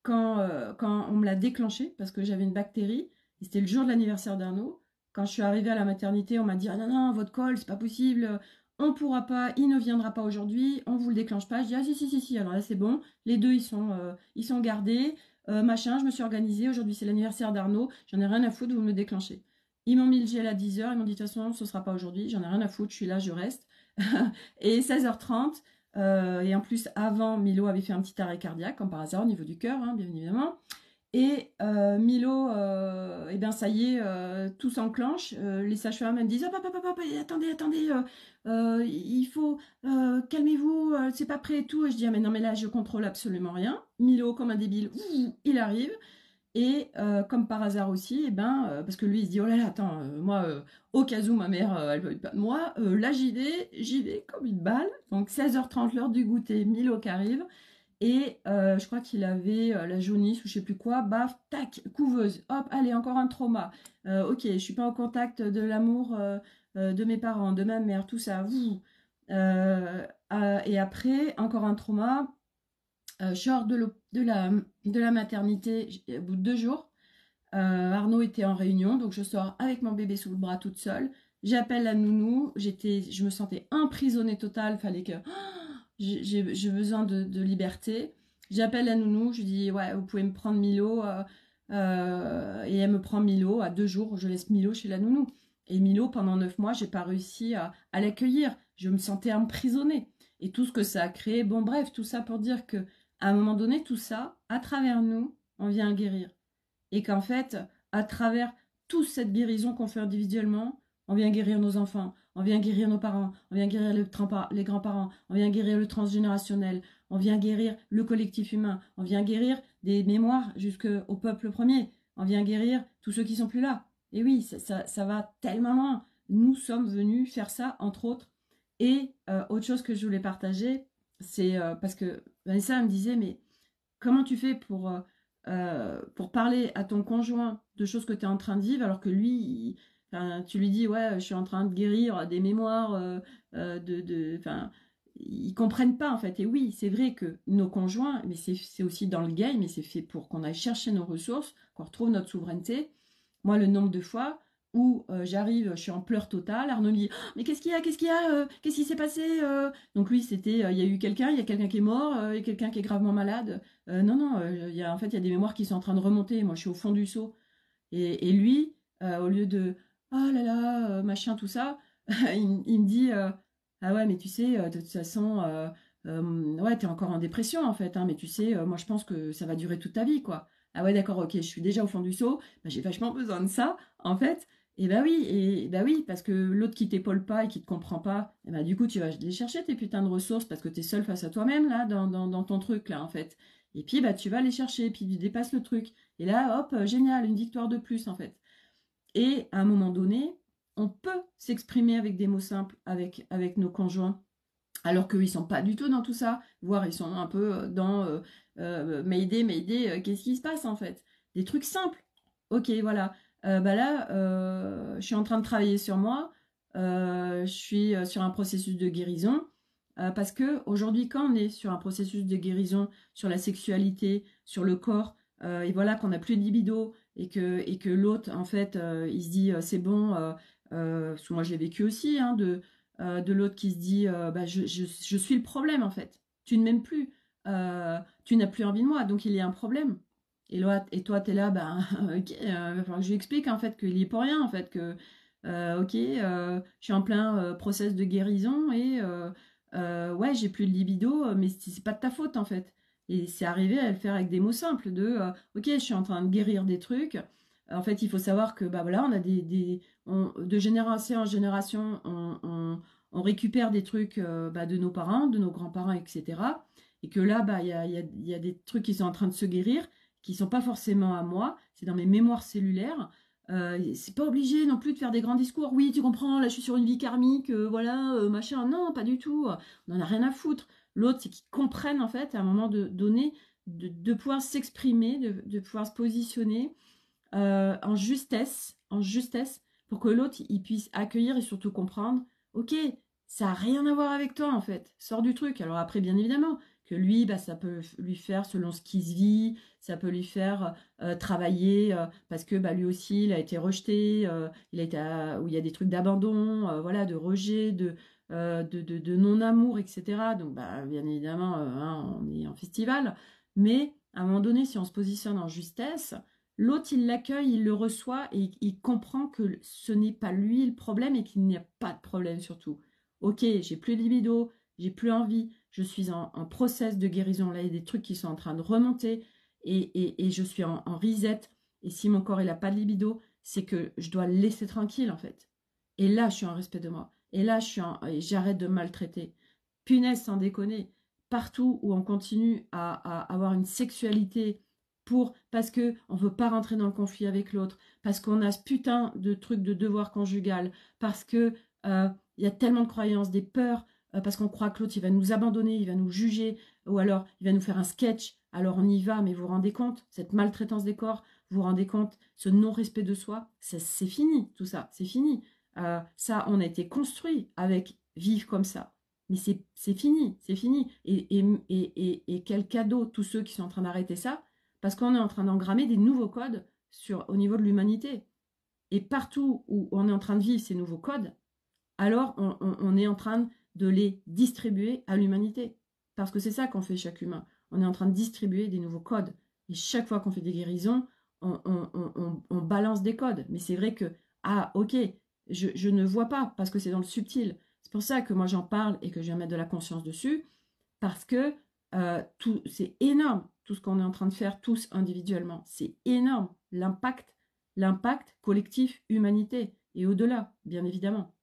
on me l'a déclenché, parce que j'avais une bactérie, et c'était le jour de l'anniversaire d'Arnaud, quand je suis arrivée à la maternité, on m'a dit, ah non, non, votre col, c'est pas possible, on pourra pas, il ne viendra pas aujourd'hui, on vous le déclenche pas. Je dis, ah si, si, si, si, alors là c'est bon, les deux ils sont gardés, machin, je me suis organisée, aujourd'hui c'est l'anniversaire d'Arnaud, j'en ai rien à foutre, vous me le déclenchez. Ils m'ont mis le gel à 10 h, ils m'ont dit, de toute façon, ce sera pas aujourd'hui, j'en ai rien à foutre, je suis là, je reste. Et 16h30, et en plus, avant, Milo avait fait un petit arrêt cardiaque, comme par hasard, au niveau du cœur, hein, bien évidemment. Et Milo, eh bien ça y est, tout s'enclenche. Les sages-femmes me disent, hop, hop, hop, hop, attendez, attendez, il faut, calmez-vous, c'est pas prêt et tout. Et je dis, ah mais non, mais là, je contrôle absolument rien. Milo, comme un débile, il arrive. Et comme par hasard aussi, eh ben, parce que lui il se dit, oh là là, attends, moi, au cas où ma mère, elle veut pas de moi, là j'y vais comme une balle. Donc 16h30, l'heure du goûter, Milo qui arrive. Et je crois qu'il avait la jaunisse ou je sais plus quoi, baf, tac, couveuse, hop, allez, encore un trauma. Ok, je suis pas en contact de l'amour de mes parents, de ma mère, tout ça. Et après, encore un trauma. Je sors de la maternité au bout de 2 jours. Arnaud était en réunion, donc je sors avec mon bébé sous le bras toute seule. J'appelle la nounou. Je me sentais emprisonnée totale. Fallait que j'ai besoin de liberté. J'appelle la nounou. Je lui dis ouais, vous pouvez me prendre Milo. Et elle me prend Milo à 2 jours. Je laisse Milo chez la nounou. Et Milo, pendant 9 mois, j'ai pas réussi à l'accueillir. Je me sentais emprisonnée. Et tout ce que ça a créé. Bon, bref, tout ça pour dire que à un moment donné, tout ça, à travers nous, on vient guérir. Et qu'en fait, à travers toute cette guérison qu'on fait individuellement, on vient guérir nos enfants, on vient guérir nos parents, on vient guérir les grands-parents, on vient guérir le transgénérationnel, on vient guérir le collectif humain, on vient guérir des mémoires jusqu'au peuple premier, on vient guérir tous ceux qui sont plus là. Et oui, ça va tellement loin. Nous sommes venus faire ça, entre autres. Et autre chose que je voulais partager, c'est parce que Vanessa me disait, mais comment tu fais pour parler à ton conjoint de choses que tu es en train de vivre alors que lui, tu lui dis, ouais, je suis en train de guérir des mémoires, ils comprennent pas en fait. Et oui, c'est vrai que nos conjoints, mais c'est aussi dans le game, mais c'est fait pour qu'on aille chercher nos ressources, qu'on retrouve notre souveraineté. Moi, le nombre de fois où j'arrive, je suis en pleurs total, Arnaud me dit, oh, mais qu'est-ce qu'il y a, qu'est-ce qu'il y a, qu'est-ce qui s'est passé Donc lui, c'était, il y a eu quelqu'un, il y a quelqu'un qui est mort, et quelqu'un qui est gravement malade. Non, non, en fait, il y a des mémoires qui sont en train de remonter. Moi, je suis au fond du seau. Et lui, au lieu de oh là là, machin, tout ça, il me dit ah ouais, mais tu sais, de toute façon, ouais, t'es encore en dépression en fait, hein, mais tu sais, moi je pense que ça va durer toute ta vie, quoi. Ah ouais, d'accord, ok, je suis déjà au fond du seau, bah, j'ai vachement besoin de ça, en fait. Et bah oui, parce que l'autre qui t'épaule pas et qui te comprend pas, et bah du coup tu vas les chercher tes putains de ressources parce que tu es seul face à toi-même là, dans ton truc là en fait. Et puis bah tu vas les chercher, et puis tu dépasses le truc. Et là, hop, génial, une victoire de plus en fait. Et à un moment donné, on peut s'exprimer avec des mots simples avec nos conjoints, alors qu'ils sont pas du tout dans tout ça, voire ils sont un peu dans Mayday, Mayday, qu'est-ce qui se passe en fait? Des trucs simples. Ok, voilà. Bah là, je suis en train de travailler sur moi, je suis sur un processus de guérison, parce que aujourd'hui, quand on est sur un processus de guérison, sur la sexualité, sur le corps, et voilà qu'on n'a plus de libido, et que l'autre, en fait, il se dit, c'est bon, parce que moi je l'ai vécu aussi, hein, de l'autre qui se dit bah, je suis le problème en fait. Tu ne m'aimes plus, tu n'as plus envie de moi, donc il y a un problème. Et toi, tu es là, bah, ok, il va falloir que je lui explique en fait qu'il y est pour rien, en fait, que ok, je suis en plein process de guérison et ouais, j'ai plus de libido, mais c'est pas de ta faute en fait. Et c'est arrivé à le faire avec des mots simples de ok, je suis en train de guérir des trucs. En fait, il faut savoir que bah voilà, on a de génération en génération, on récupère des trucs bah, de nos parents, de nos grands-parents, etc. Et que là, bah, il y a des trucs qui sont en train de se guérir, qui sont pas forcément à moi, c'est dans mes mémoires cellulaires. C'est pas obligé non plus de faire des grands discours. Oui, tu comprends, là je suis sur une vie karmique, voilà, machin. Non, pas du tout. On en a rien à foutre. L'autre, c'est qu'ils comprennent en fait à un moment donné de pouvoir s'exprimer, de pouvoir se positionner en justesse, pour que l'autre il puisse accueillir et surtout comprendre. Ok, ça n'a rien à voir avec toi en fait. Sors du truc. Alors après, bien évidemment, que lui, bah, ça peut lui faire selon ce qu'il se vit, ça peut lui faire travailler parce que bah, lui aussi, il a été rejeté, il a été où il y a des trucs d'abandon, voilà, de rejet, de non-amour, etc. Donc, bah, bien évidemment, hein, on est en festival. Mais à un moment donné, si on se positionne en justesse, l'autre, il l'accueille, il le reçoit et il comprend que ce n'est pas lui le problème et qu'il n'y a pas de problème surtout. Ok, j'ai plus de libido, j'ai plus envie, je suis en process de guérison. Là, il y a des trucs qui sont en train de remonter et je suis en reset. Et si mon corps il n'a pas de libido, c'est que je dois le laisser tranquille en fait. Et là, je suis en respect de moi. Et là, j'arrête de maltraiter. Punaise, sans déconner. Partout où on continue à avoir une sexualité parce que on veut pas rentrer dans le conflit avec l'autre, parce qu'on a ce putain de truc de devoir conjugal, parce que il y a tellement de croyances, des peurs, parce qu'on croit que l'autre il va nous abandonner, il va nous juger, ou alors il va nous faire un sketch. Alors on y va, mais vous vous rendez compte, cette maltraitance des corps, vous vous rendez compte, ce non-respect de soi, c'est fini, tout ça, c'est fini. Ça, on a été construit avec vivre comme ça. Mais c'est fini, c'est fini. Et quel cadeau, tous ceux qui sont en train d'arrêter ça, parce qu'on est en train d'engrammer des nouveaux codes au niveau de l'humanité. Et partout où on est en train de vivre ces nouveaux codes, alors on est en train de les distribuer à l'humanité. Parce que c'est ça qu'on fait chaque humain. On est en train de distribuer des nouveaux codes. Et chaque fois qu'on fait des guérisons, on balance des codes. Mais c'est vrai que, ah ok, je ne vois pas parce que c'est dans le subtil. C'est pour ça que moi j'en parle et que je viens mettre de la conscience dessus. Parce que c'est énorme tout ce qu'on est en train de faire tous individuellement. C'est énorme l'impact collectif humanité et au-delà, bien évidemment.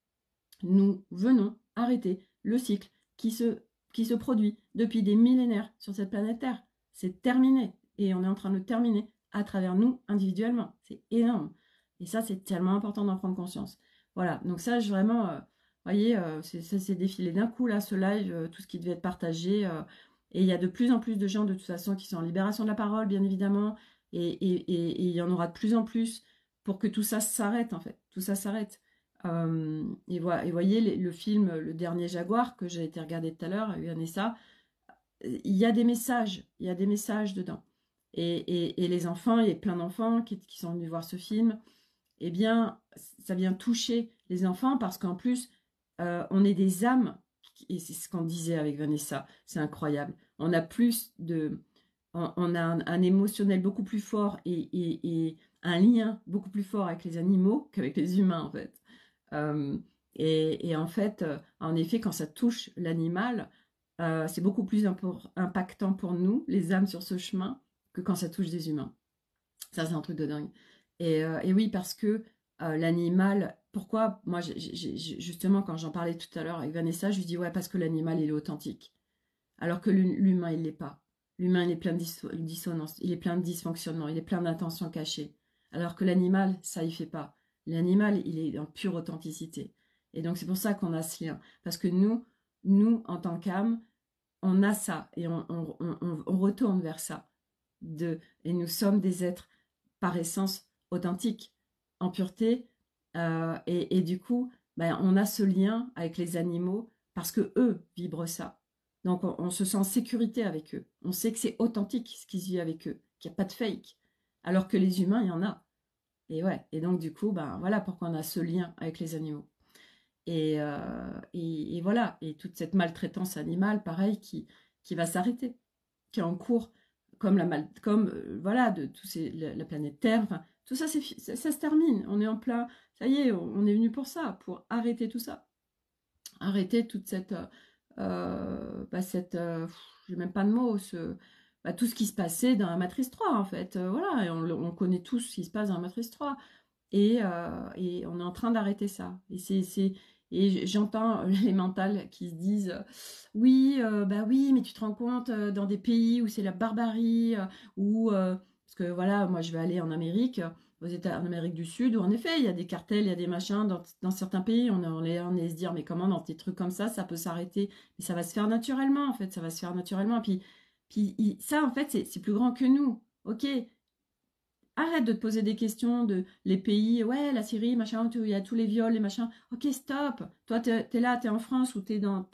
Nous venons arrêter le cycle qui se produit depuis des millénaires sur cette planète Terre. C'est terminé et on est en train de le terminer à travers nous individuellement. C'est énorme. Et ça, c'est tellement important d'en prendre conscience. Voilà, donc ça, je vraiment, voyez, ça s'est défilé d'un coup, là, ce live, tout ce qui devait être partagé. Et il y a de plus en plus de gens, de toute façon, qui sont en libération de la parole, bien évidemment. Et il y en aura de plus en plus pour que tout ça s'arrête, en fait. Tout ça s'arrête. Et voyez le film Le Dernier Jaguar que j'ai été regarder tout à l'heure, Vanessa, il y a des messages dedans. Et les enfants, il y a plein d'enfants qui sont venus voir ce film, eh bien, ça vient toucher les enfants parce qu'en plus, on est des âmes, et c'est ce qu'on disait avec Vanessa, c'est incroyable. On a on a un émotionnel beaucoup plus fort et un lien beaucoup plus fort avec les animaux qu'avec les humains, en fait. Euh, et en fait, en effet, quand ça touche l'animal, c'est beaucoup plus impactant pour nous, les âmes sur ce chemin, que quand ça touche des humains. Ça, c'est un truc de dingue. Et oui, parce que l'animal, pourquoi, moi, justement, quand j'en parlais tout à l'heure avec Vanessa, je lui dis, ouais, parce que l'animal, il est authentique. Alors que l'humain, il l'est pas. L'humain, il est plein de dissonance, il est plein de dysfonctionnement, il est plein d'intentions cachées. Alors que l'animal, ça, il fait pas. L'animal, il est en pure authenticité. Et donc, c'est pour ça qu'on a ce lien. Parce que nous, en tant qu'âme, on a ça et on retourne vers ça. Et nous sommes des êtres par essence authentiques, en pureté. Et du coup, ben, on a ce lien avec les animaux parce que eux vibrent ça. Donc on se sent en sécurité avec eux. On sait que c'est authentique ce qui se vit avec eux, qu'il n'y a pas de fake. Alors que les humains, il y en a. Et ouais. Et donc du coup, ben voilà pourquoi on a ce lien avec les animaux. Et voilà. Et toute cette maltraitance animale, pareil, qui va s'arrêter, qui est en cours, comme voilà, de tous la planète Terre. Enfin, tout ça, ça se termine. On est en plein. Ça y est, on est venu pour ça, pour arrêter tout ça, arrêter toute j'ai même pas de mots, tout ce qui se passait dans la Matrice 3 en fait. Voilà, et on connaît tous ce qui se passe dans la Matrice 3. Et on est en train d'arrêter ça. Et j'entends les mentales qui se disent oui, bah oui, mais tu te rends compte dans des pays où c'est la barbarie, parce que voilà, moi je vais aller en Amérique, en Amérique du Sud, où en effet il y a des cartels, il y a des machins dans certains pays, on est se dire mais comment dans des trucs comme ça peut s'arrêter, mais ça va se faire naturellement en fait, ça va se faire naturellement. Puis ça en fait c'est plus grand que nous. Ok, arrête de te poser des questions de les pays, ouais, la Syrie, machin, il y a tous les viols, les machins. Ok, stop. Toi, t'es là, t'es en France ou t'es dans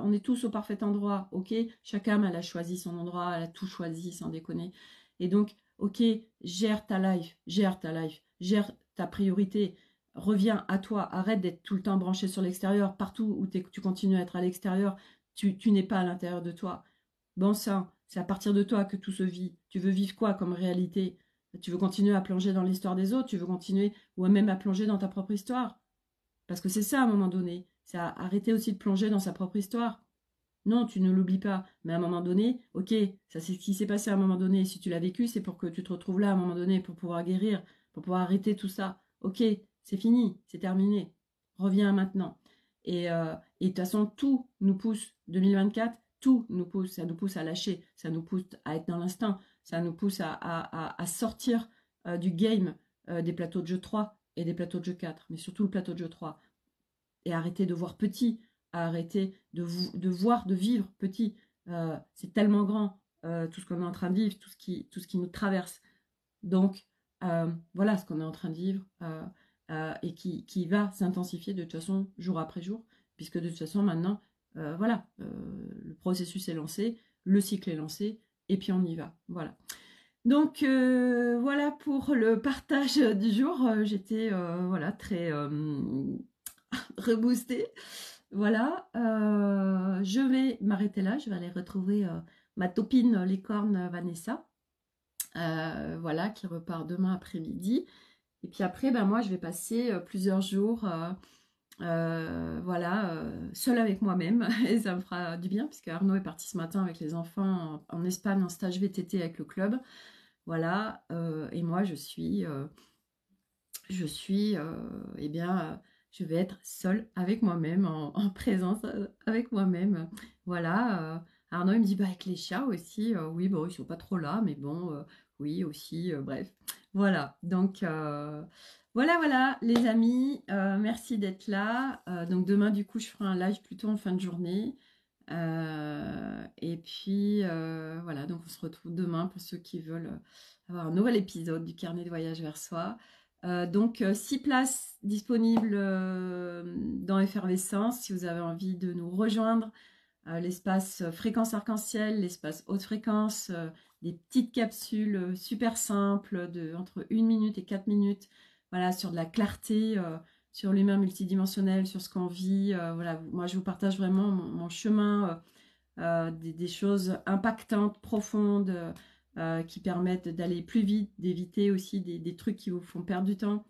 on est tous au parfait endroit. Ok, chaque âme, elle a choisi son endroit, elle a tout choisi, sans déconner. Et donc, ok, gère ta life, gère ta priorité. Reviens à toi. Arrête d'être tout le temps branché sur l'extérieur. Partout où tu continues à être à l'extérieur, tu n'es pas à l'intérieur de toi. Bon sang, c'est à partir de toi que tout se vit. Tu veux vivre quoi comme réalité? Tu veux continuer à plonger dans l'histoire des autres, tu veux continuer, ou même à plonger dans ta propre histoire. Parce que c'est ça, à un moment donné. C'est arrêter aussi de plonger dans sa propre histoire. Non, tu ne l'oublies pas. Mais à un moment donné, ok, ça c'est ce qui s'est passé à un moment donné. Si tu l'as vécu, c'est pour que tu te retrouves là à un moment donné, pour pouvoir guérir, pour pouvoir arrêter tout ça. Ok, c'est fini, c'est terminé. Reviens à maintenant. Et de toute façon, tout nous pousse, 2024, tout nous pousse, ça nous pousse à lâcher, ça nous pousse à être dans l'instinct, ça nous pousse à sortir du game des plateaux de jeu 3 et des plateaux de jeu 4, mais surtout le plateau de jeu 3. Et arrêter de voir petit, arrêter de voir, de vivre petit. C'est tellement grand, tout ce qu'on est en train de vivre, tout ce qui nous traverse. Donc, voilà ce qu'on est en train de vivre et qui va s'intensifier de toute façon jour après jour, puisque de toute façon maintenant, voilà, le processus est lancé, le cycle est lancé, et puis on y va. Voilà. Donc voilà pour le partage du jour. J'étais voilà très reboostée. Voilà, je vais m'arrêter là. Je vais aller retrouver ma topine licorne Vanessa. Voilà, qui repart demain après-midi. Et puis après, ben moi, je vais passer plusieurs jours voilà, seule avec moi-même. Et ça me fera du bien, puisque Arnaud est parti ce matin avec les enfants en Espagne en stage VTT avec le club. Voilà, et moi, eh bien, je vais être seule avec moi-même, en présence avec moi-même. Voilà. Arnaud, il me dit, bah, avec les chats aussi. Oui, bon, ils sont pas trop là, mais bon, oui, aussi, bref. Voilà. Donc, voilà, les amis. Merci d'être là. Donc, demain, du coup, je ferai un live plutôt en fin de journée. Et puis, voilà. Donc, on se retrouve demain pour ceux qui veulent avoir un nouvel épisode du carnet de voyage vers soi. Donc, 6 places disponibles dans Effervescence si vous avez envie de nous rejoindre. L'espace fréquence arc-en-ciel, l'espace haute fréquence, des petites capsules super simples entre 1 minute et 4 minutes. Voilà, sur de la clarté, sur l'humain multidimensionnel, sur ce qu'on vit. Voilà, moi, je vous partage vraiment mon chemin, des choses impactantes, profondes, qui permettent d'aller plus vite, d'éviter aussi des trucs qui vous font perdre du temps.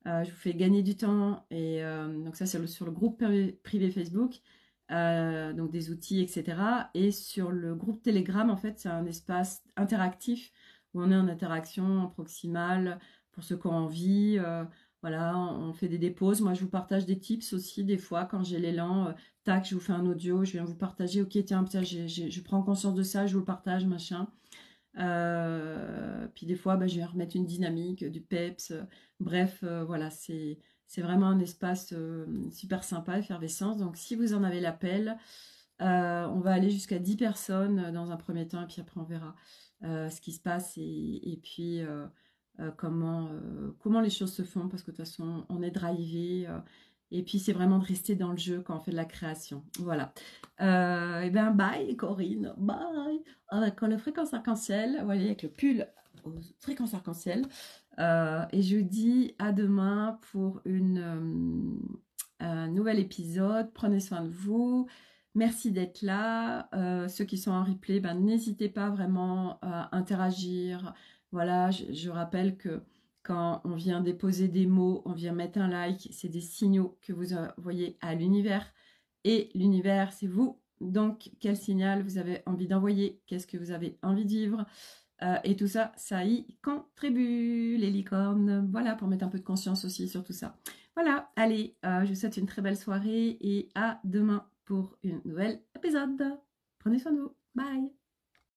Je vous fais gagner du temps. Et donc ça, c'est sur le groupe privé Facebook. Donc des outils, etc. Et sur le groupe Telegram, en fait, c'est un espace interactif où on est en interaction, en proximale, pour ceux qui ont envie. Voilà, on fait des déposes. Moi, je vous partage des tips aussi, des fois, quand j'ai l'élan, tac, je vous fais un audio, je viens vous partager, ok, tiens, je prends conscience de ça, je vous le partage, machin. Puis des fois, je vais remettre une dynamique, du peps. Bref, voilà, c'est vraiment un espace super sympa, effervescence. Donc, si vous en avez l'appel, on va aller jusqu'à 10 personnes dans un premier temps, et puis après, on verra ce qui se passe et puis comment les choses se font, parce que de toute façon, on est drivé. Et puis, c'est vraiment de rester dans le jeu quand on fait de la création. Voilà. Et bien, bye Corinne, bye. Avec le fréquence arc-en-ciel, vous voyez, avec le pull aux fréquences arc-en-ciel. Et je vous dis à demain pour un nouvel épisode. Prenez soin de vous. Merci d'être là. Ceux qui sont en replay, n'hésitez pas vraiment à interagir. Voilà, je rappelle que quand on vient déposer des mots, on vient mettre un like, c'est des signaux que vous envoyez à l'univers. Et l'univers, c'est vous. Donc, quel signal vous avez envie d'envoyer? Qu'est-ce que vous avez envie de vivre? Et tout ça, ça y contribue, les licornes. Voilà, pour mettre un peu de conscience aussi sur tout ça. Voilà, allez, je vous souhaite une très belle soirée et à demain pour une nouvelle épisode. Prenez soin de vous. Bye.